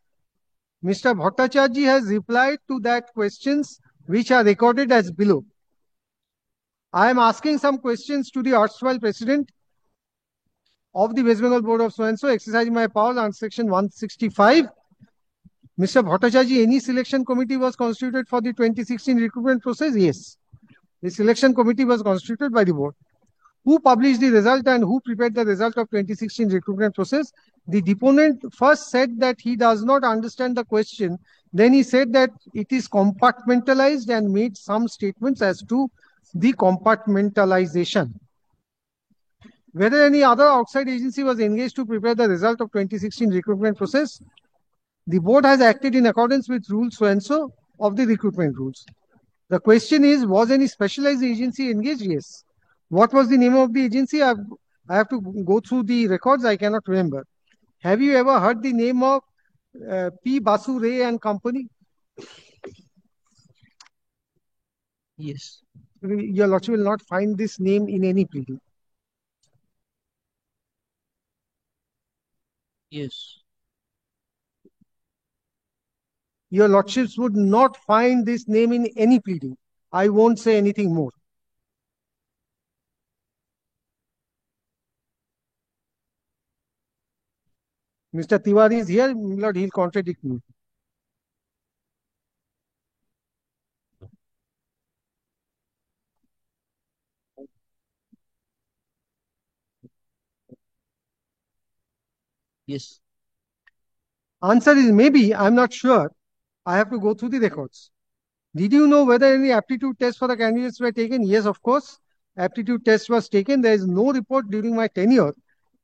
Mr. Bhattacharya has replied to that questions which are recorded as below. I am asking some questions to the erstwhile president of the West Bengal Board of So-and-so, exercising my powers under section 165. Mr. Bhattacharya, any selection committee was constituted for the 2016 recruitment process? Yes. The selection committee was constituted by the board. Who published the result and who prepared the result of 2016 recruitment process? The deponent first said that he does not understand the question. Then he said that it is compartmentalized and made some statements as to the compartmentalization. Whether any other outside agency was engaged to prepare the result of 2016 recruitment process, the board has acted in accordance with rule so-and-so of the recruitment rules. The question is, was any specialized agency engaged? Yes. What was the name of the agency? I have to go through the records. I cannot remember. Have you ever heard the name of P. Basu Ray and Company? Yes. Your Lordship will not find this name in any pleading. Yes. Your Lordships would not find this name in any pleading. I won't say anything more. Mr. Tiwari is here, Lord, he'll contradict me. Yes. Answer is maybe, I'm not sure. I have to go through the records. Did you know whether any aptitude tests for the candidates were taken? Yes, of course. Aptitude test was taken. There is no report during my tenure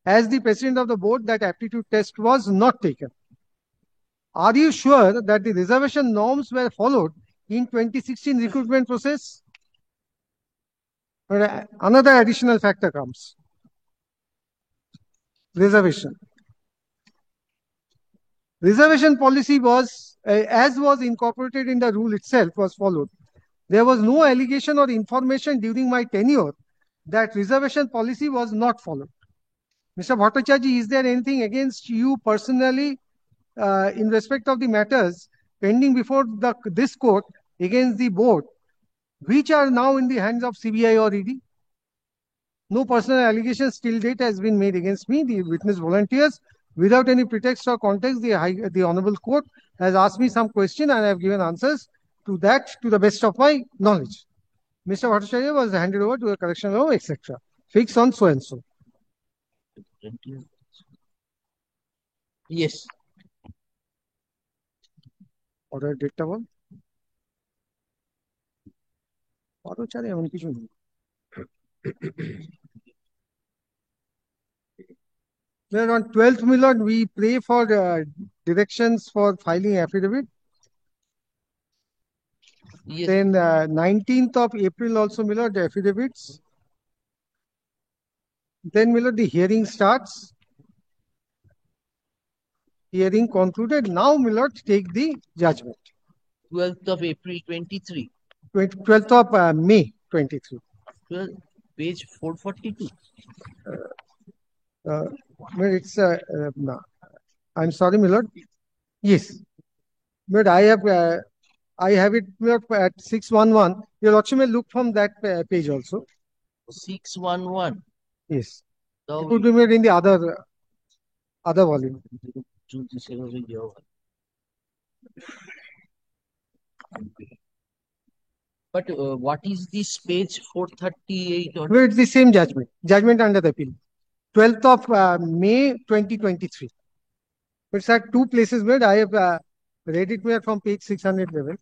as the president of the board that aptitude test was not taken. Are you sure that the reservation norms were followed in 2016 recruitment process? Another additional factor comes. Reservation. Reservation policy was, as was incorporated in the rule itself, was followed. There was no allegation or information during my tenure that reservation policy was not followed. Mr. Bhattacharya, is there anything against you personally in respect of the matters pending before this court against the board, which are now in the hands of CBI or ED? No personal allegations till date has been made against me. The witness volunteers, without any pretext or context, the Honorable Court has asked me some question and I have given answers to that to the best of my knowledge. Mr. Bhattacharya was handed over to the correctional law, etc. Fix on so and so. Yes. Order date টা বল পদচারে এমন কিছু নেই Then on 12th, my lord, we pray for directions for filing affidavit. Yes. Then 19th of April also, my lord, the affidavits. Then, my lord, the hearing starts. Hearing concluded. Now, my lord, take the judgment. 12th of April 23. 12th of May 23. 12, page 442. It's no. I'm sorry, my lord. Yes, but I have it at 611. Your lordship may look from that page also. 611. Yes, So it would be made in the other volume. But what is this page 438? Or Well, it's the same judgment. Judgment under the appeal. 12th of May 2023. It's at two places where I have read it here from page 611.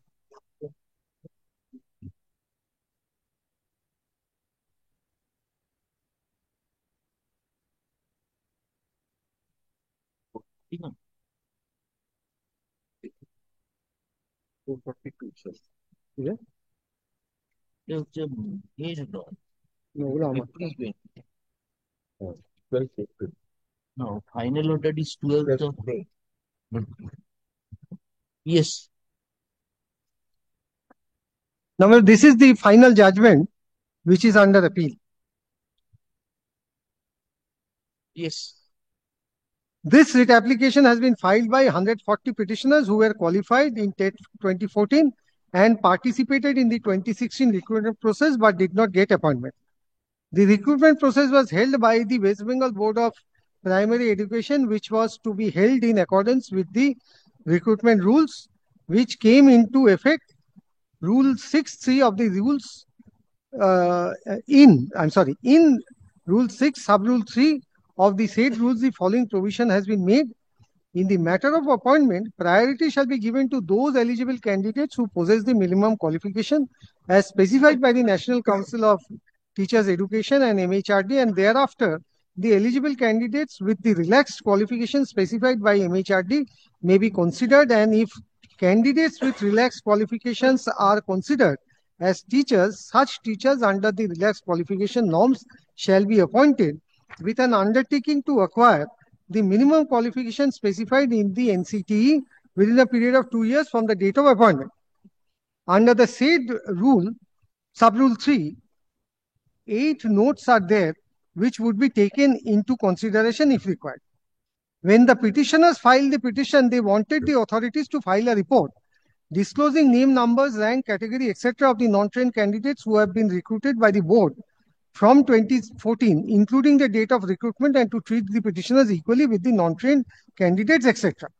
Yeah. No, Ulama. April 20. 12th April. No, final order is 12th of May. Yes. Now, this is the final judgment which is under appeal. Yes. This writ application has been filed by 140 petitioners who were qualified in TET 2014 and participated in the 2016 recruitment process but did not get appointment. The recruitment process was held by the West Bengal Board of Primary Education, which was to be held in accordance with the recruitment rules, which came into effect. Rule 6(3) of the rules in Rule 6, Sub-Rule 3 of the said rules, the following provision has been made. In the matter of appointment, priority shall be given to those eligible candidates who possess the minimum qualification as specified by the National Council of Teachers Education and MHRD, and thereafter the eligible candidates with the relaxed qualification specified by MHRD may be considered, and if candidates with relaxed qualifications are considered as teachers, such teachers under the relaxed qualification norms shall be appointed with an undertaking to acquire the minimum qualification specified in the NCTE within a period of 2 years from the date of appointment. Under the said rule, Sub-Rule 3, 8 notes are there which would be taken into consideration if required. When the petitioners filed the petition, they wanted the authorities to file a report disclosing name, numbers, rank, category, etc. of the non-trained candidates who have been recruited by the board from 2014, including the date of recruitment, and to treat the petitioners equally with the non-trained candidates, etc.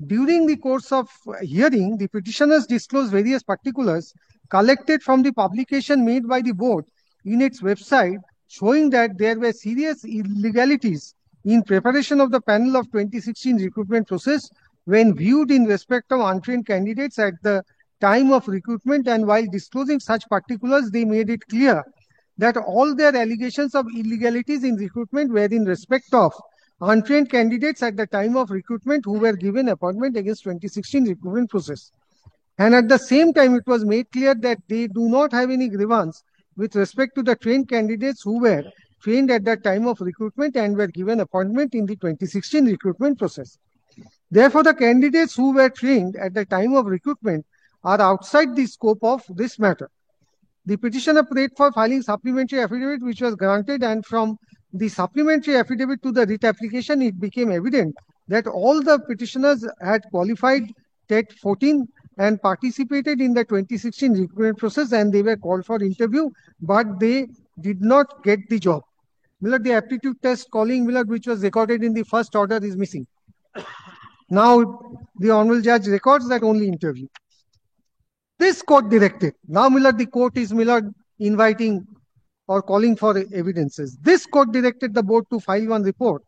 During the course of hearing, the petitioners disclosed various particulars collected from the publication made by the board in its website, showing that there were serious illegalities in preparation of the panel of 2016 recruitment process when viewed in respect of untrained candidates at the time of recruitment, and while disclosing such particulars, they made it clear that all their allegations of illegalities in recruitment were in respect of untrained candidates at the time of recruitment who were given appointment against 2016 recruitment process. And at the same time, it was made clear that they do not have any grievance with respect to the trained candidates who were trained at the time of recruitment and were given appointment in the 2016 recruitment process. Therefore, the candidates who were trained at the time of recruitment are outside the scope of this matter. The petitioner prayed for filing supplementary affidavit, which was granted, and from the supplementary affidavit to the writ application, it became evident that all the petitioners had qualified TET 14 and participated in the 2016 recruitment process, and they were called for interview, but they did not get the job. Millard, the aptitude test calling, Millard, which was recorded in the first order, is missing. Now, the Honorable Judge records that only interview. This court directed. Now, Millard, the court is, Millard, inviting or calling for evidences. This court directed the board to file one report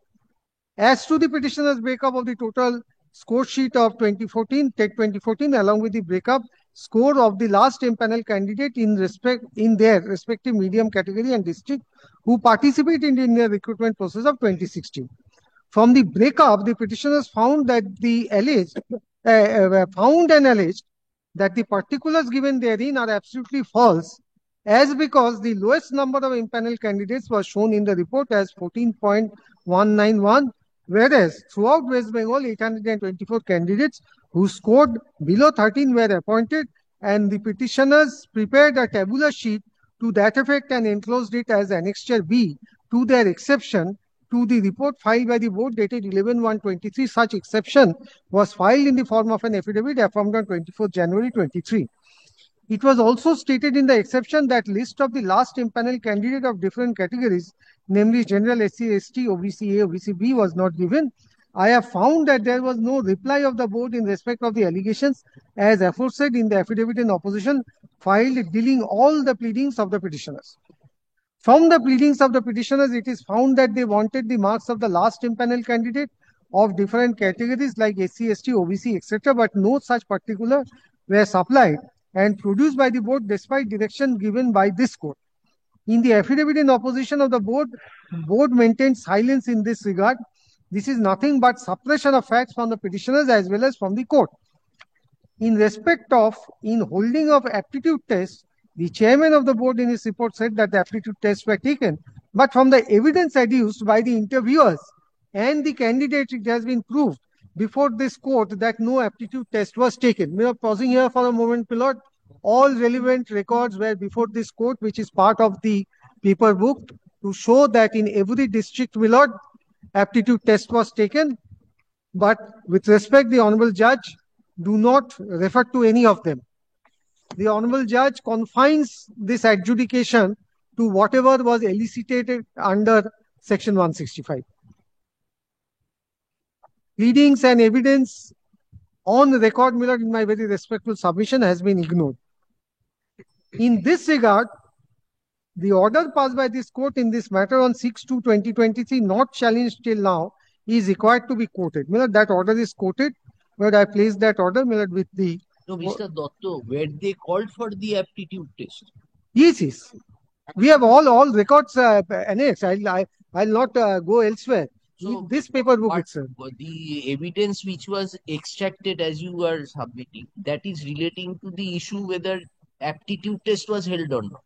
as to the petitioner's breakup of the total score sheet of 2014, TET 2014, along with the breakup score of the last empanel candidate in their respective medium category and district who participated in the recruitment process of 2016. From the breakup, the petitioners found that the alleged that the particulars given therein are absolutely false, as because the lowest number of impanel candidates was shown in the report as 14.191, whereas throughout West Bengal, 824 candidates who scored below 13 were appointed, and the petitioners prepared a tabular sheet to that effect and enclosed it as Annexure B to their exception to the report filed by the board dated 11/1/23. Such exception was filed in the form of an affidavit affirmed on 24th January 23. It was also stated in the exception that list of the last impanel candidate of different categories, namely General SC, ST, OBC A, OBC B, was not given. I have found that there was no reply of the board in respect of the allegations as aforesaid in the affidavit in opposition filed dealing all the pleadings of the petitioners. From the pleadings of the petitioners, it is found that they wanted the marks of the last impanel candidate of different categories like SC, ST, OBC, etc., but no such particular were supplied and produced by the board despite direction given by this court. In the affidavit in opposition of the board maintained silence in this regard. This is nothing but suppression of facts from the petitioners as well as from the court. In respect of holding of aptitude tests, the chairman of the board in his report said that the aptitude tests were taken, but from the evidence adduced by the interviewers and the candidate, it has been proved before this court that no aptitude test was taken. We are pausing here for a moment, Pilot. all relevant records were before this court, which is part of the paper book, to show that in every district, my lord, aptitude test was taken. But with respect, the Honorable Judge do not refer to any of them. The Honorable Judge confines this adjudication to whatever was elicited under Section 165. Pleadings and evidence on record, my lord, in my very respectful submission, has been ignored. In this regard, the order passed by this court in this matter on 6/2/2023, not challenged till now, is required to be quoted. My lord, that order is quoted, but I placed that order, my lord, with the... No, Mr. Dotto, where they called for the aptitude test. Yes, yes. We have all records annexed. I'll not go elsewhere. So, This paper book but itself. the evidence which was extracted as you were submitting, that is relating to the issue whether aptitude test was held or not.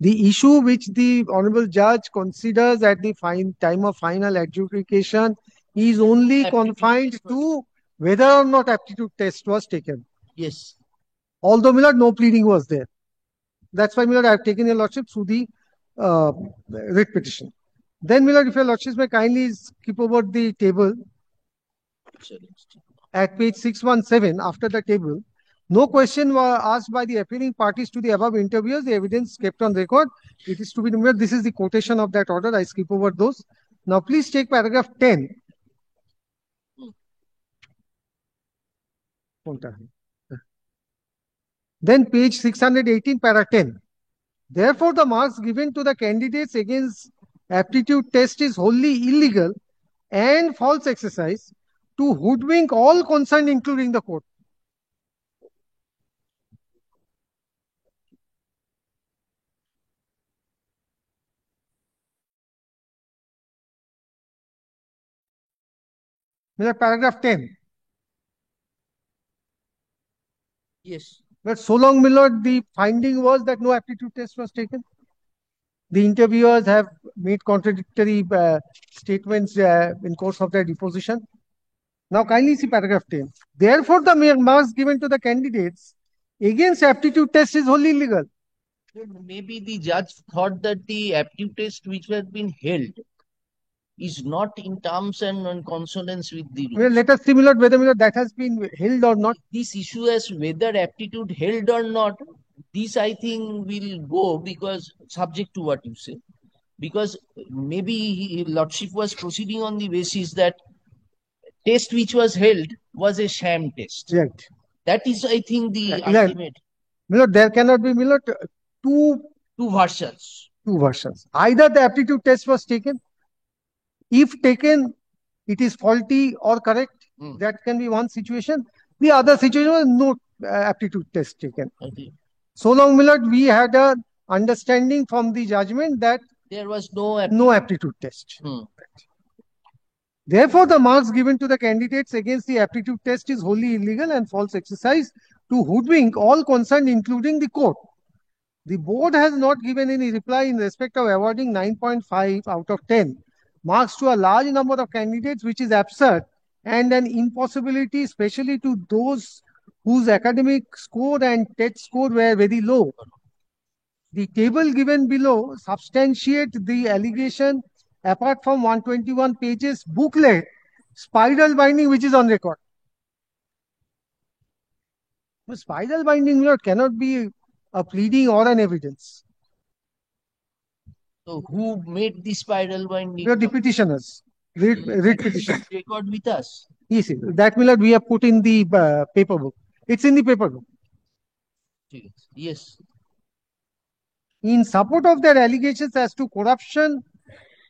The issue which the Honorable Judge considers at the time of final adjudication is only Aptitude confined test was- to whether or not aptitude test was taken. Yes. Although, my lord, no pleading was there. That's why, my lord, I have taken your lordship through the writ petition. Then, my lord, if your lordships may kindly skip over the table at page 617, after the table. No question was asked by the appealing parties to the above interviews. The evidence kept on record. It is to be noted. This is the quotation of that order. I skip over those. Now, please take paragraph 10. Then page 618, para 10. Therefore, the marks given to the candidates against aptitude test is wholly illegal and false exercise to hoodwink all concerned, including the court. Paragraph 10. Yes. But so long, my lord, the finding was that no aptitude test was taken. The interviewers have made contradictory statements in course of their deposition. Now, kindly see paragraph 10. Therefore, the marks given to the candidates against aptitude test is wholly illegal. Maybe the judge thought that the aptitude test which had been held is not in terms and in consonance with the rules. Well, let us simulate whether that has been held or not. This issue as whether aptitude held or not, this I think will go because subject to what you say. Because maybe Lordship was proceeding on the basis that test which was held was a sham test. Right. That is, I think, the Right. ultimate. Milord, there cannot be, Milord, two versions. Two versions. Either the aptitude test was taken. If taken, it is faulty or correct. That can be one situation. The other situation was no aptitude test taken. Okay. So long, Milord, we had a understanding from the judgment that there was no aptitude test. Therefore, the marks given to the candidates against the aptitude test is wholly illegal and false exercise to hoodwink all concerned, including the court. The board has not given any reply in respect of awarding 9.5 out of 10 marks to a large number of candidates, which is absurd and an impossibility, especially to those whose academic score and TET score were very low. The table given below substantiate the allegation apart from 121 pages booklet, spiral binding, which is on record. But spiral binding cannot be a pleading or an evidence. So who made the spiral binding? The petitioners. Read petition. Record with us. Yes, that will we have put in the paper book. It's in the paper book. Yes. In support of their allegations as to corruption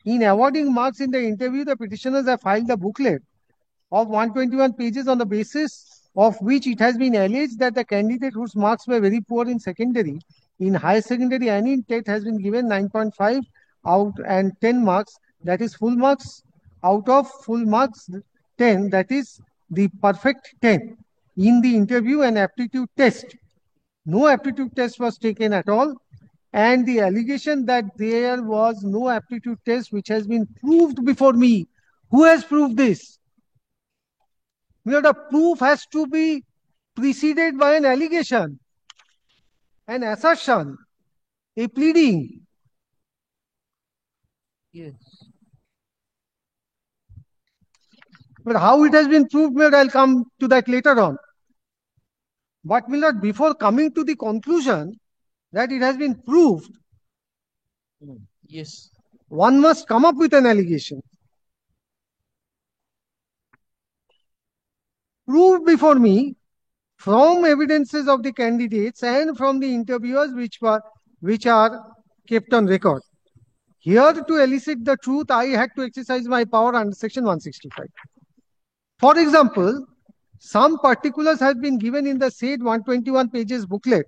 in awarding marks in the interview, the petitioners have filed a booklet of 121 pages on the basis of which it has been alleged that the candidate whose marks were very poor in secondary, in higher secondary and in TET has been given 9.5 out and 10 marks, that is full marks out of full marks 10, that is the perfect 10 in the interview and aptitude test. No aptitude test was taken at all, and the allegation that there was no aptitude test which has been proved before me. Who has proved this? The proof has to be preceded by an allegation. an assertion, a pleading. Yes. But how it has been proved, I'll come to that later on. But Millard, before coming to the conclusion that it has been proved, Yes. one must come up with an allegation. Prove before me from evidences of the candidates and from the interviewers which are kept on record. Here to elicit the truth, I had to exercise my power under section 165. For example, some particulars have been given in the said 121 pages booklet,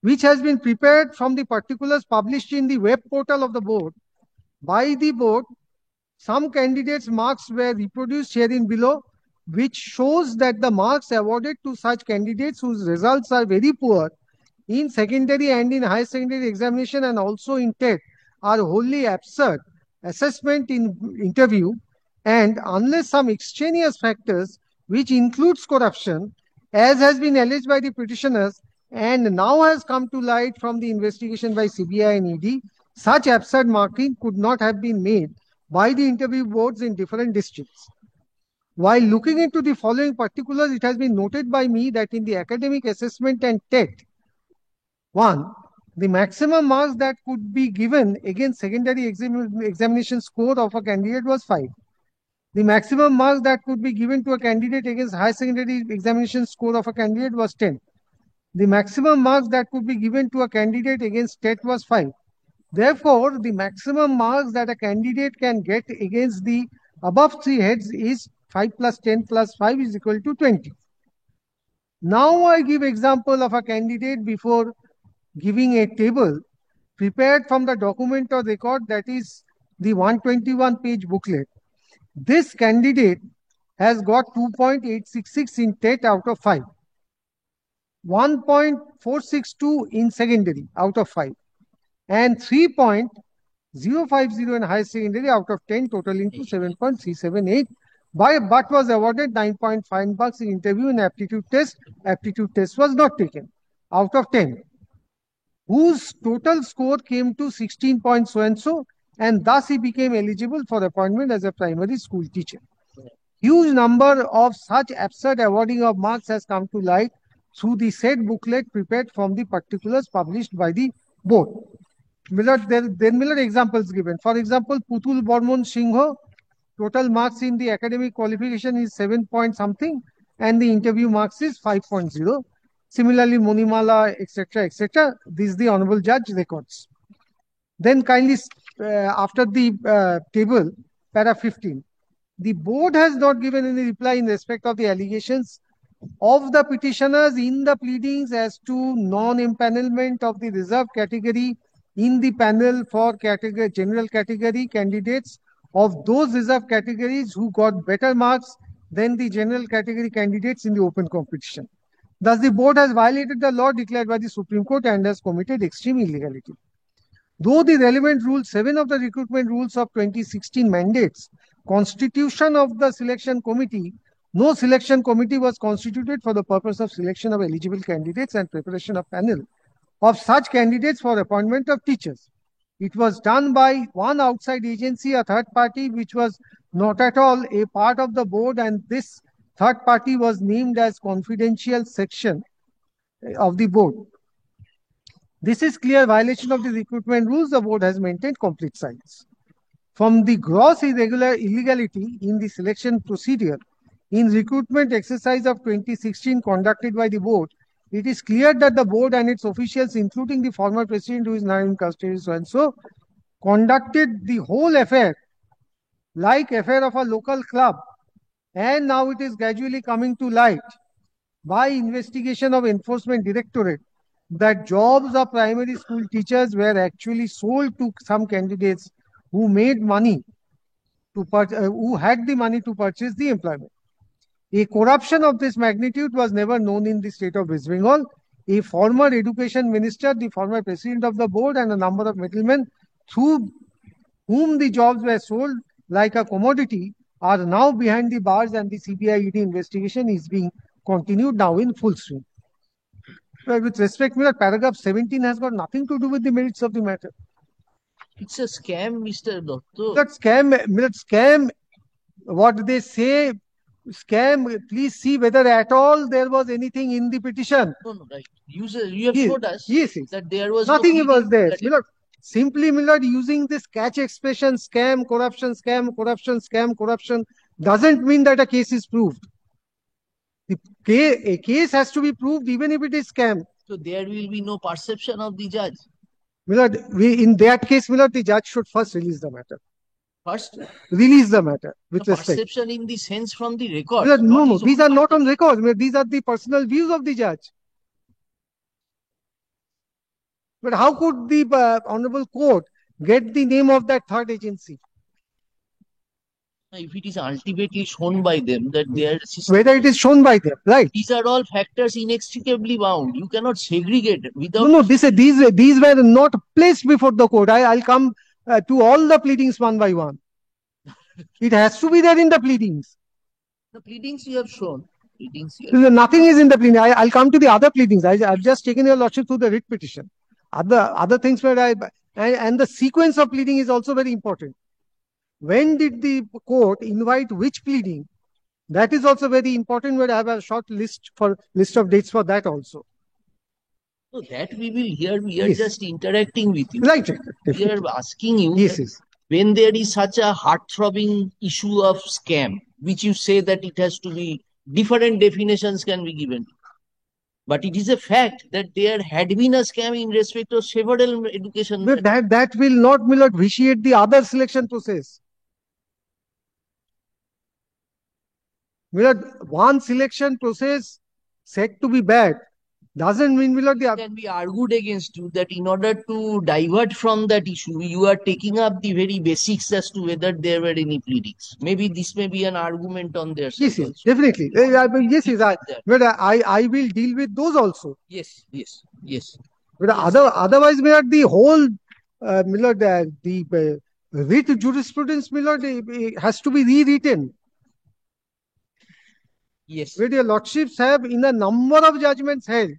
which has been prepared from the particulars published in the web portal of the board. By the board, some candidates' marks were reproduced herein below, which shows that the marks awarded to such candidates whose results are very poor in secondary and in higher secondary examination and also in TET are wholly absurd. Assessment in interview, and unless some extraneous factors, which includes corruption, as has been alleged by the petitioners and now has come to light from the investigation by CBI and ED, such absurd marking could not have been made by the interview boards in different districts. While looking into the following particulars, it has been noted by me that in the academic assessment and TET, 1. The maximum marks that could be given against secondary examination score of a candidate was 5. The maximum marks that could be given to a candidate against high secondary examination score of a candidate was 10. The maximum marks that could be given to a candidate against TET was 5. Therefore, the maximum marks that a candidate can get against the above three heads is 5 plus 10 plus 5 is equal to 20. Now I give example of a candidate before giving a table prepared from the document or record, that is the 121 page booklet. This candidate has got 2.866 in TET out of 5, 1.462 in secondary out of 5, and 3.050 in higher secondary out of 10, totaling to 7.378. But was awarded 9.5 bucks in interview and aptitude test. Aptitude test was not taken out of 10, whose total score came to 16 point so and so, and thus he became eligible for appointment as a primary school teacher. Huge number of such absurd awarding of marks has come to light through the said booklet prepared from the particulars published by the board. Miller examples given. For example, Putul Bormon Singho, total marks in the academic qualification is 7 point something, and the interview marks is 5.0. Similarly, Monimala, etc., etc. This is the Honorable Judge records. Then kindly, after the table, para 15. The board has not given any reply in respect of the allegations of the petitioners in the pleadings as to non-empanelment of the reserved category in the panel for general category candidates of those reserved categories who got better marks than the general category candidates in the open competition. Thus, the board has violated the law declared by the Supreme Court and has committed extreme illegality. Though the relevant Rule 7 of the recruitment rules of 2016 mandates constitution of the selection committee, no selection committee was constituted for the purpose of selection of eligible candidates and preparation of panel of such candidates for appointment of teachers. It was done by one outside agency, a third party, which was not at all a part of the board, and this third party was named as confidential section of the board. This is clear violation of the recruitment rules. The board has maintained complete silence. From the gross illegality in the selection procedure in recruitment exercise of 2016 conducted by the board, it is clear that the board and its officials, including the former president who is now in custody so and so, conducted the whole affair like affair of a local club, and now it is gradually coming to light by investigation of Enforcement Directorate that jobs of primary school teachers were actually sold to some candidates who made money to who had the money to purchase the employment. A corruption of this magnitude was never known in the state of West Bengal. A former education minister, the former president of the board, and a number of middlemen through whom the jobs were sold like a commodity are now behind the bars, and the CBI ED investigation is being continued now in full swing. With respect, my lord, paragraph 17 has got nothing to do with the merits of the matter. It's a scam, Mr. Dotto. That scam, what they say, scam, please see whether at all there was anything in the petition. No, right. You have Yes, showed us yes. that there was Nothing no was there. pleading. My lord, simply, my lord, using this catch expression, scam, corruption, scam, corruption, doesn't mean that a case is proved. A case has to be proved even if it is scam. So there will be no perception of the judge. My lord, in that case, my lord, the judge should first release the matter. First, Release the matter with respect. perception in the sense from the record. My lord, no, these are not on record. My lord, these are the personal views of the judge. But how could the Honorable Court get the name of that third agency? If it is ultimately shown by them that their system, Whether it is shown by them, right? these are all factors inextricably bound. You cannot segregate without. No, these were not placed before the court. I'll come to all the pleadings one by one. It has to be there in the pleadings. The pleadings you have shown. Nothing is in the pleading. I'll come to the other pleadings. I've just taken your lordship through the writ petition. Other things where and the sequence of pleading is also very important. When did the court invite which pleading? That is also very important. Where I have a short list of dates for that also. So that we will hear. We are just interacting with you. Right. We are asking you. Yes. When there is such a heart-throbbing issue of scam, which you say that it has to be different definitions can be given. But it is a fact that there had been a scam in respect of several education. But that will not, my lord, vitiate the other selection process. My lord, one selection process said to be bad doesn't mean, my lord, can be argued against you that in order to divert from that issue, you are taking up the very basics as to whether there were any pleadings. Maybe this may be an argument on their side. Yes, definitely. Yes, but I will deal with those also. Yes. But otherwise, my lord, the whole, my lord, the writ jurisprudence, my lord, has to be rewritten. Yes. Where your lordships have in a number of judgments held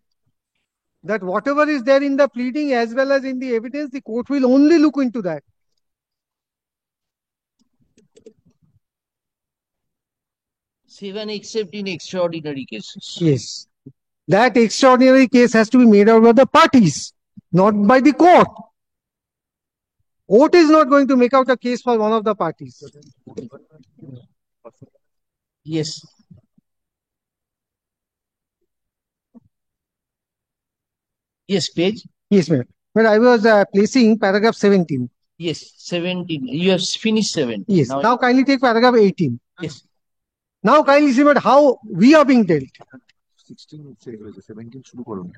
that whatever is there in the pleading as well as in the evidence, the court will only look into that. Even except in extraordinary cases. Yes. That extraordinary case has to be made out by the parties, not by the court. Court is not going to make out a case for one of the parties. Yes. Yes, page. Yes, ma'am. But I was placing paragraph 17. Yes, 17. You have finished 17. Yes. Now kindly take paragraph 18. Yes. Now kindly see about how we are being dealt. 16 17 shuru karo.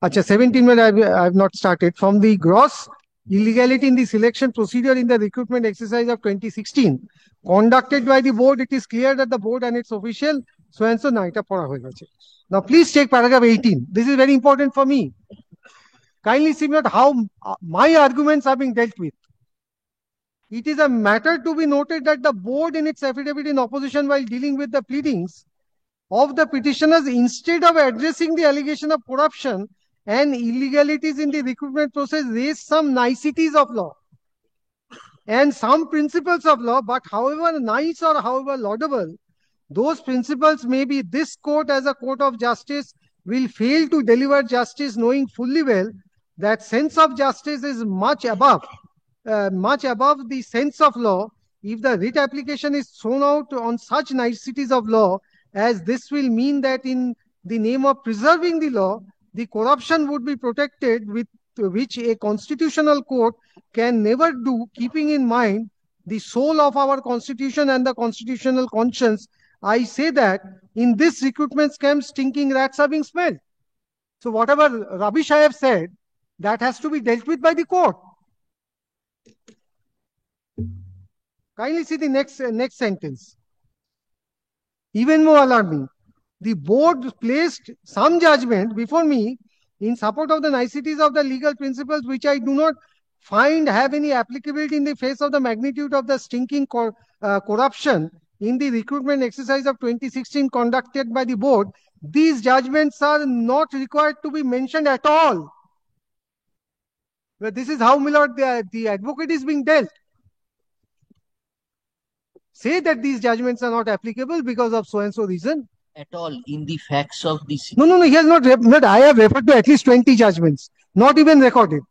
Acha, 17 when I have not started. From the gross illegality in the selection procedure in the recruitment exercise of 2016 conducted by the board, it is clear that the board and its official so and so naita pora hoye gache. Now please take paragraph 18. This is very important for me. Kindly see about how my arguments are being dealt with. It is a matter to be noted that the board in its affidavit in opposition while dealing with the pleadings of the petitioners, instead of addressing the allegation of corruption and illegalities in the recruitment process, raised some niceties of law and some principles of law, but however nice or however laudable, those principles may be, this court as a court of justice will fail to deliver justice, knowing fully well that sense of justice is much above the sense of law. If the writ application is thrown out on such niceties of law, as this will mean that in the name of preserving the law, the corruption would be protected, with which a constitutional court can never do, keeping in mind the soul of our constitution and the constitutional conscience. I say that in this recruitment scam, stinking rats are being smelled. So whatever rubbish I have said, that has to be dealt with by the court. Kindly see the next sentence. Even more alarming, the board placed some judgment before me in support of the niceties of the legal principles, which I do not find have any applicability in the face of the magnitude of the stinking corruption in the recruitment exercise of 2016 conducted by the board, these judgments are not required to be mentioned at all. But this is how, my lord, the advocate is being dealt. Say that these judgments are not applicable because of so and so reason. At all in the facts of this. No, he has not. I have referred to at least 20 judgments, not even recorded.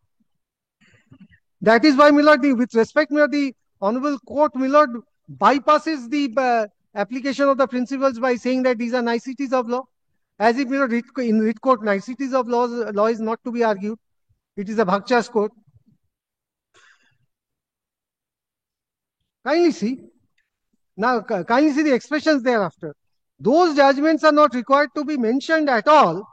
That is why, my lord, with respect, my lord, the Honorable Court, my lord, bypasses the application of the principles by saying that these are niceties of law. As if, my lord, in writ court, niceties of law is not to be argued. It is a Bhakcha's court. Kindly see. Now, kindly see the expressions thereafter. Those judgments are not required to be mentioned at all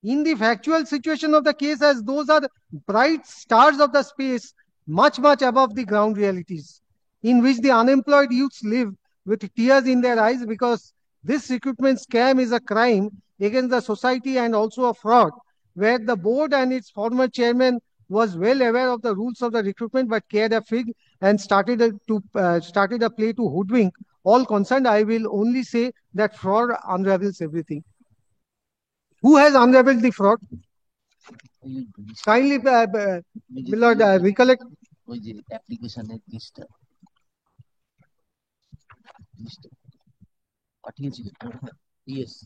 in the factual situation of the case, as those are bright stars of the space, much above the ground realities, in which the unemployed youths live with tears in their eyes, because this recruitment scam is a crime against the society and also a fraud, where the board and its former chairman was well aware of the rules of the recruitment but cared a fig and started a play to hoodwink all concerned. I will only say that fraud unravels everything. Who has unraveled the fraud? Kindly, my lord, recollect. Application yes.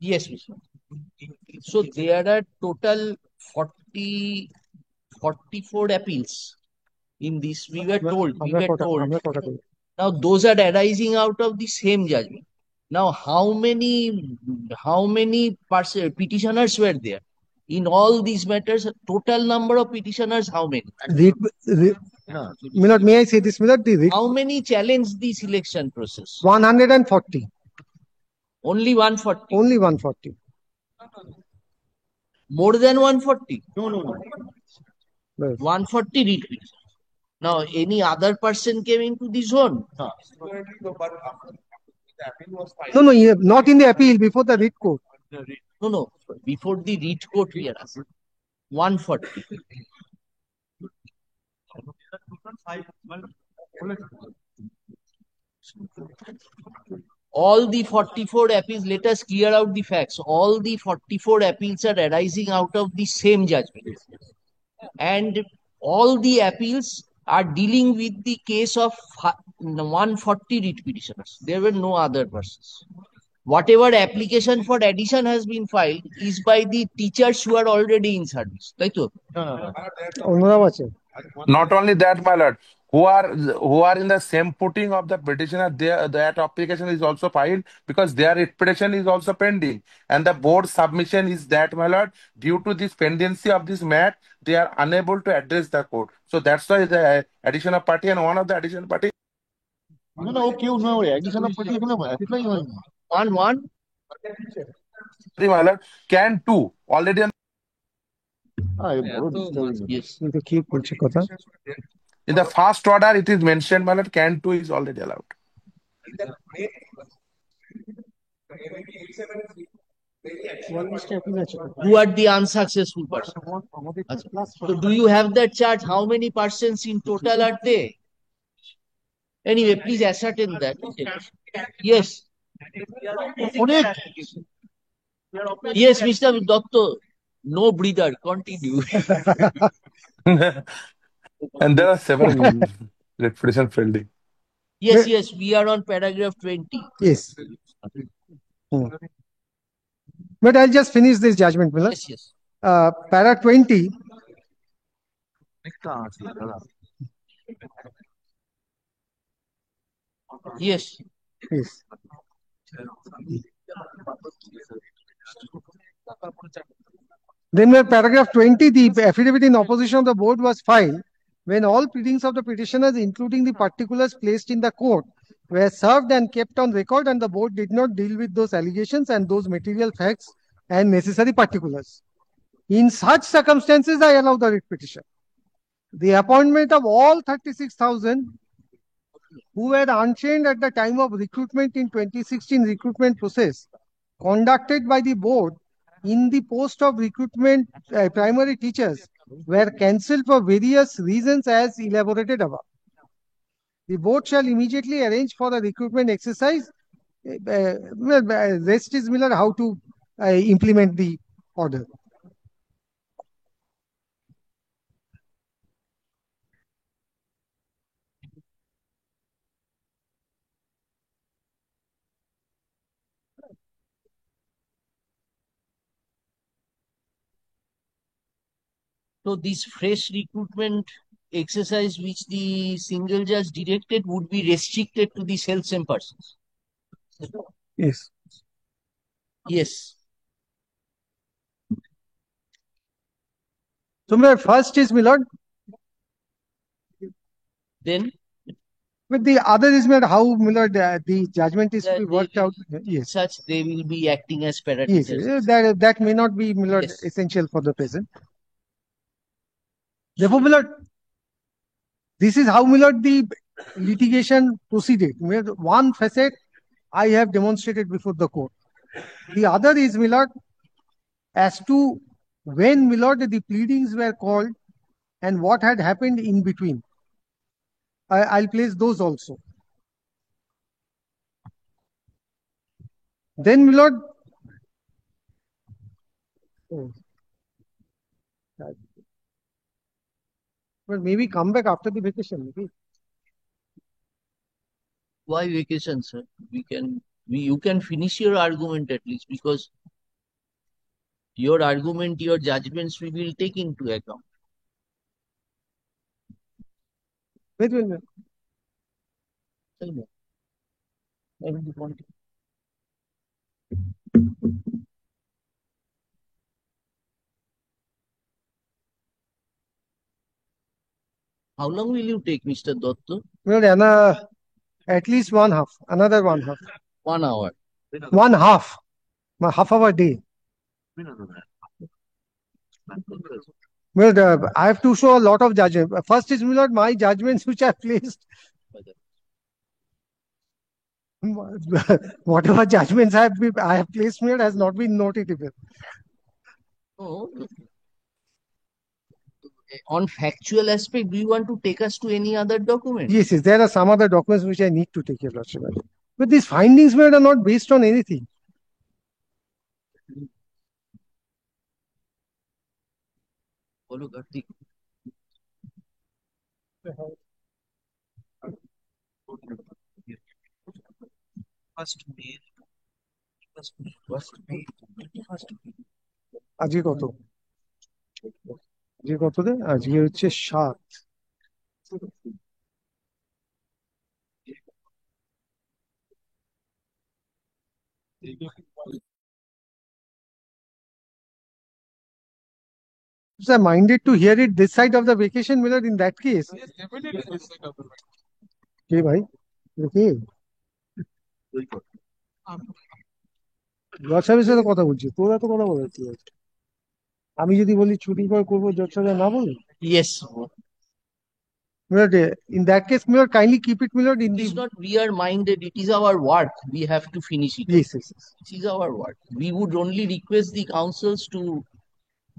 Yes, Mr. So there are total 44 appeals in this. We were told. Now those are arising out of the same judgment. Now how many petitioners were there in all these matters? Total number of petitioners, how many? May I say this, Milord? How many challenged the selection process? 140. Only 140. Only 140. More than 140? No. Yes. 140 read petitions. Now, any other person came into the zone? No, not in the appeal, before the writ court. No, before the writ court we are asking. 140. All the 44 appeals, let us clear out the facts. All the 44 appeals are arising out of the same judgment. And all the appeals are dealing with the case of 140 writ petitioners. There were no other persons. Whatever application for addition has been filed is by the teachers who are already in service. Right? Not only that, my lord, who are in the same footing of the petitioner, that application is also filed because their petition is also pending, and the board submission is that, my lord, due to this pendency of this matter, they are unable to address the court. So that's why the additional party and one of the additional party. No, additional party one. My lord, can two already. Yes. In the first order, it is mentioned, my lord, can two is already allowed. Who are the unsuccessful persons? So do you have that chart? How many persons in total are there? Anyway, please ascertain that. Yes. Yes, Mr. Doctor. No breather. Continue. And there are several petitions pending. Yes, we are on paragraph 20. Yes. But I'll just finish this judgment, Miller. Yes. Para 20. Yes. Then paragraph 20, the affidavit in opposition of the board was filed when all pleadings of the petitioners, including the particulars placed in the court, were served and kept on record, and the board did not deal with those allegations and those material facts and necessary particulars. In such circumstances, I allow the writ petition. The appointment of all 36,000 who were untrained at the time of recruitment in 2016 recruitment process conducted by the board in the post of recruitment primary teachers were cancelled for various reasons as elaborated above. The board shall immediately arrange for a recruitment exercise rest is Miller how to implement the order. So this fresh recruitment exercise which the single judge directed would be restricted to the self-same persons. Yes. Yes. So my first is Millard, Then but the other is Millard how Millard the judgment is to be they worked will, out. Yes. such they will be acting as para Yes. teachers. That may not be Millard Yes. essential for the present. Therefore, Millard, this is how Millard the litigation proceeded. Millard, one facet I have demonstrated before the court. The other is Millard as to when Millard the pleadings were called and what had happened in between. I'll place those also. Then Millard, but maybe come back after the vacation. Maybe. Why vacation, sir? You can finish your argument at least, because your argument, your judgments we will take into account. Wait. Tell me. I will continue. How long will you take, Mr. Dotto? Well, at least one half, another one half. 1 hour. One half, my half hour day. Well, I have to show a lot of judgment. First is Millard, my judgments which I placed. Whatever judgments I have placed Millard has not been notable. No. On factual aspect, do you want to take us to any other document? Yes, there are some other documents which I need to take your lordship. But these findings Millard are not based on anything. Follow Kartik. First May. আজকে কত আজকে কত রে আজকে হচ্ছে 7 So I'm minded to hear it this side of the vacation Millard in that case. Yes, definitely this side of the কে ভাই কে জজ সাহেবের সাথে কথা বলছি তোরা তো কথা বলেছি আমি যদি বলি ছুটি করে করবো জজ সাহেব না বলি Yes. Millard, in that case Millard, kindly keep it Millard in It the is not we are minded, it is our work. We have to finish it. yes. It is our work. We would only request the councils to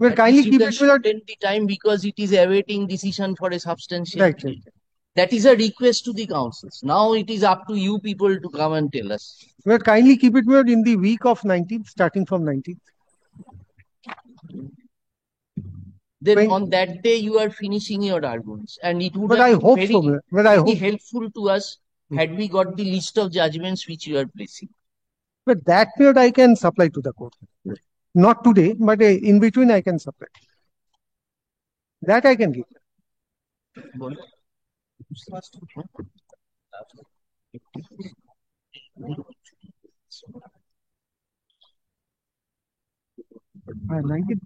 Well, at kindly least you keep can it Millard. shorten the time because it is awaiting decision for a substantial Right. period. That is a request to the councils. Now it is up to you people to come and tell us. Millard, kindly keep it Millard in the week of 19th, starting from 19th. Then When- on that day you are finishing your arguments, and it would But have I been hope very, so. Millard. But I very hope. helpful to us had we got the list of judgments which you are placing. But that Millard I can supply to the court. Not today, but in between I can supply. That I can give. Ah, 19th.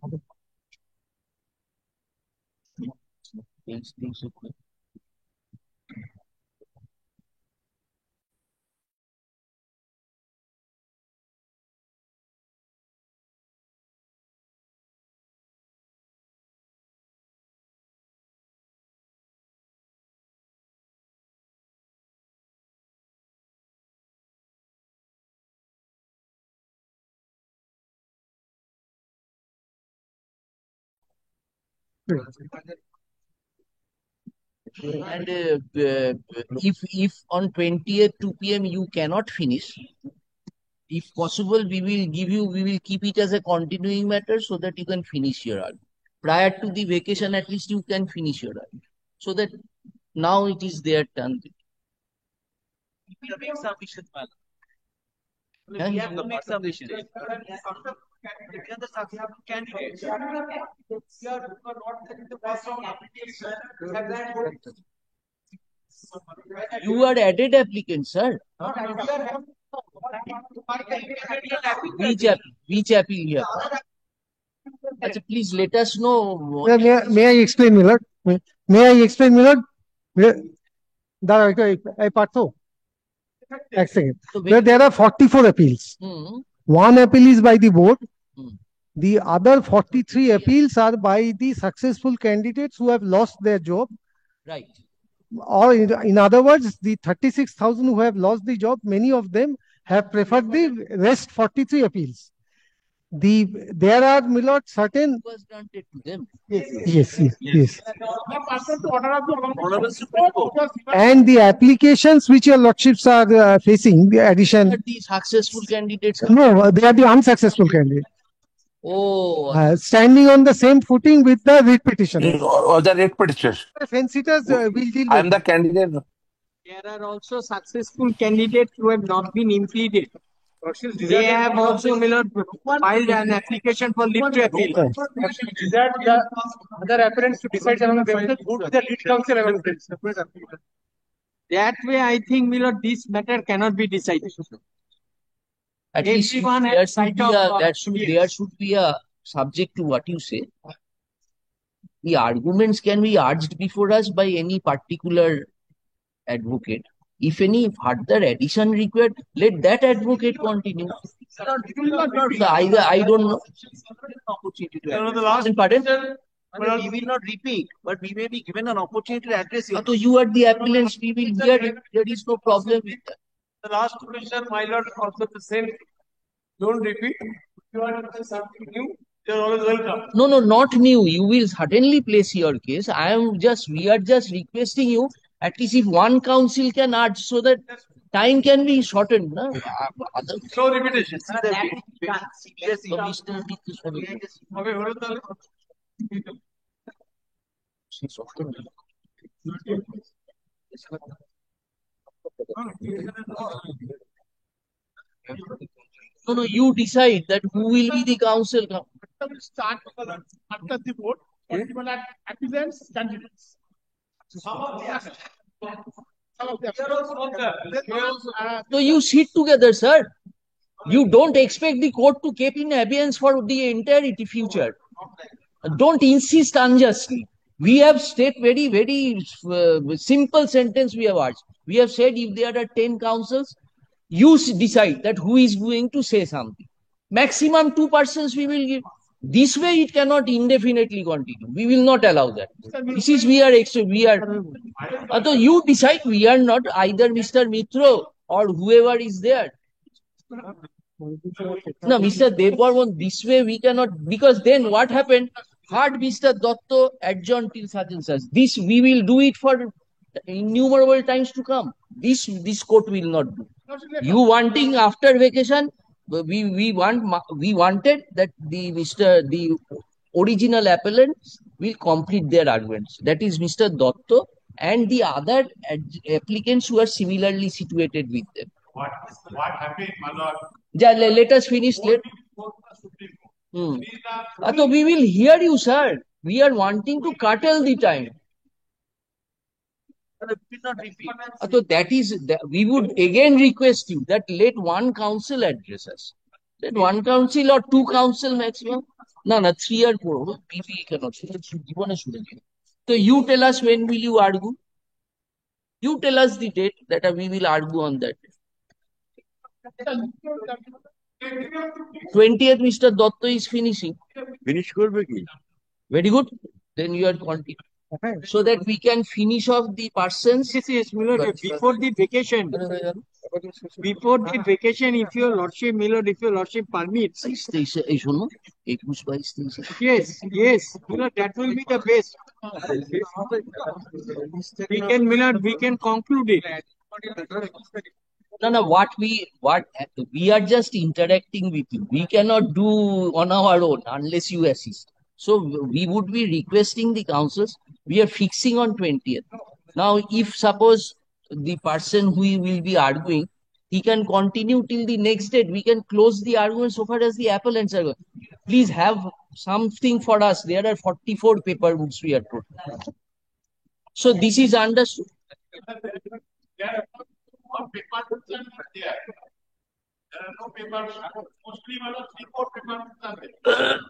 And if on 20th 2 p.m. you cannot finish, If possible, we will keep it as a continuing matter so that you can finish your argument. Prior to the vacation, at least you can finish your argument. So that now it is their turn. Yeah? We have to make submission. You are added applicant, sir. Which appeal you have? Achha, please let us know. May I explain, Millard? May I explain, Millard? I Partho. এক second. So There are 44 appeals. Hmm. One appeal is by the board. Hmm. The other 43 appeals are by the successful candidates who have lost their job. Right. Or in other words, the 36,000 who have lost the job, many of them have preferred the rest 43 appeals. There are, Millard, certain. It was granted to them. Yes. And the applications which your lordships are facing, the addition. The successful candidates. No, they are the unsuccessful candidates. Oh. Standing on the same footing with the writ petitioners. Or the writ petitioners. Fence sitters will deal I am with. the candidate. There are also successful candidates who have not been implemented. They have also filed an application for leave to appeal. Desired the other applicants to decide among themselves who to the lead counsel among themselves. That way, I think, this matter cannot be decided. At least Everyone there has should be a subject to what you say. The arguments can be urged before us by any particular advocate. If any further addition required, let that advocate continue. So I don't know. The last Pardon? we will not repeat, but we may be given an opportunity to address it. So you are the appellants, we will hear it. There is no problem with that. The last question, my lord, also the same. Don't repeat. If you want to say something new, you are always welcome. No, not new. You will certainly place your case. We are just requesting you, at least if one council can urge so that time can be shortened. No, No repetition. No, you decide that who will be the council. Start after the vote. Applicants, candidates. So you sit together, sir. You don't expect the court to keep in abeyance for the entirety future. Don't insist unjustly. We have stated very simple sentence we have asked. We have said if there are 10 councils, you decide that who is going to say something. Maximum 2 persons we will give. This way it cannot indefinitely continue. We will not allow that. This is although you decide, we are not either Mr. Mitro or whoever is there. No, Mr. Devarman, this way we cannot, because then what happened? Heard Mr. Dotto adjourned till such and such. This we will do it for innumerable times to come. This court will not do. You wanting after vacation, we wanted that the original appellants will complete their arguments. That is Mr. Dotto and the other applicants who are similarly situated with them. What happened, my lord? Let us finish. So we will hear you, sir. We are wanting to curtail the time. So we would again request you that let one council address us. Let one council or two council maximum. No, 3 or 4. PP cannot. So you tell us when will you argue? You tell us the date that we will argue on that. 20th, Mr. Dotto is finishing. Finish করবে কি? Very good. Then you are continuing. So that we can finish off the persons. Yes, before the vacation. Before the vacation, if your lordship, if your lordship permits. Yes, that will be the best. We can conclude it. No, what we are just interacting with you. We cannot do on our own unless you assist. So we would be requesting the councils. We are fixing on 20th. Now, if suppose the person who will be arguing, he can continue till the next date. We can close the argument so far as the appellants are going. Please have something for us. There are 44 paper books we are told. So this is understood. There are no papers there. There are no papers. Mostly, three, four papers are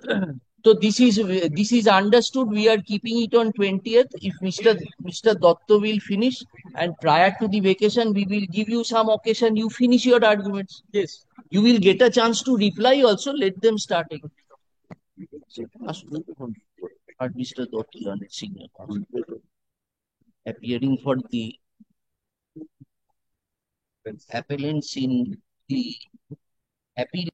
there. So this is understood. We are keeping it on 20th. If Mr. Dotto will finish, and prior to the vacation, we will give you some occasion. You finish your arguments. Yes. You will get a chance to reply also. Let them start again. Mr. Dotto on senior appearing for the appellants in the appeal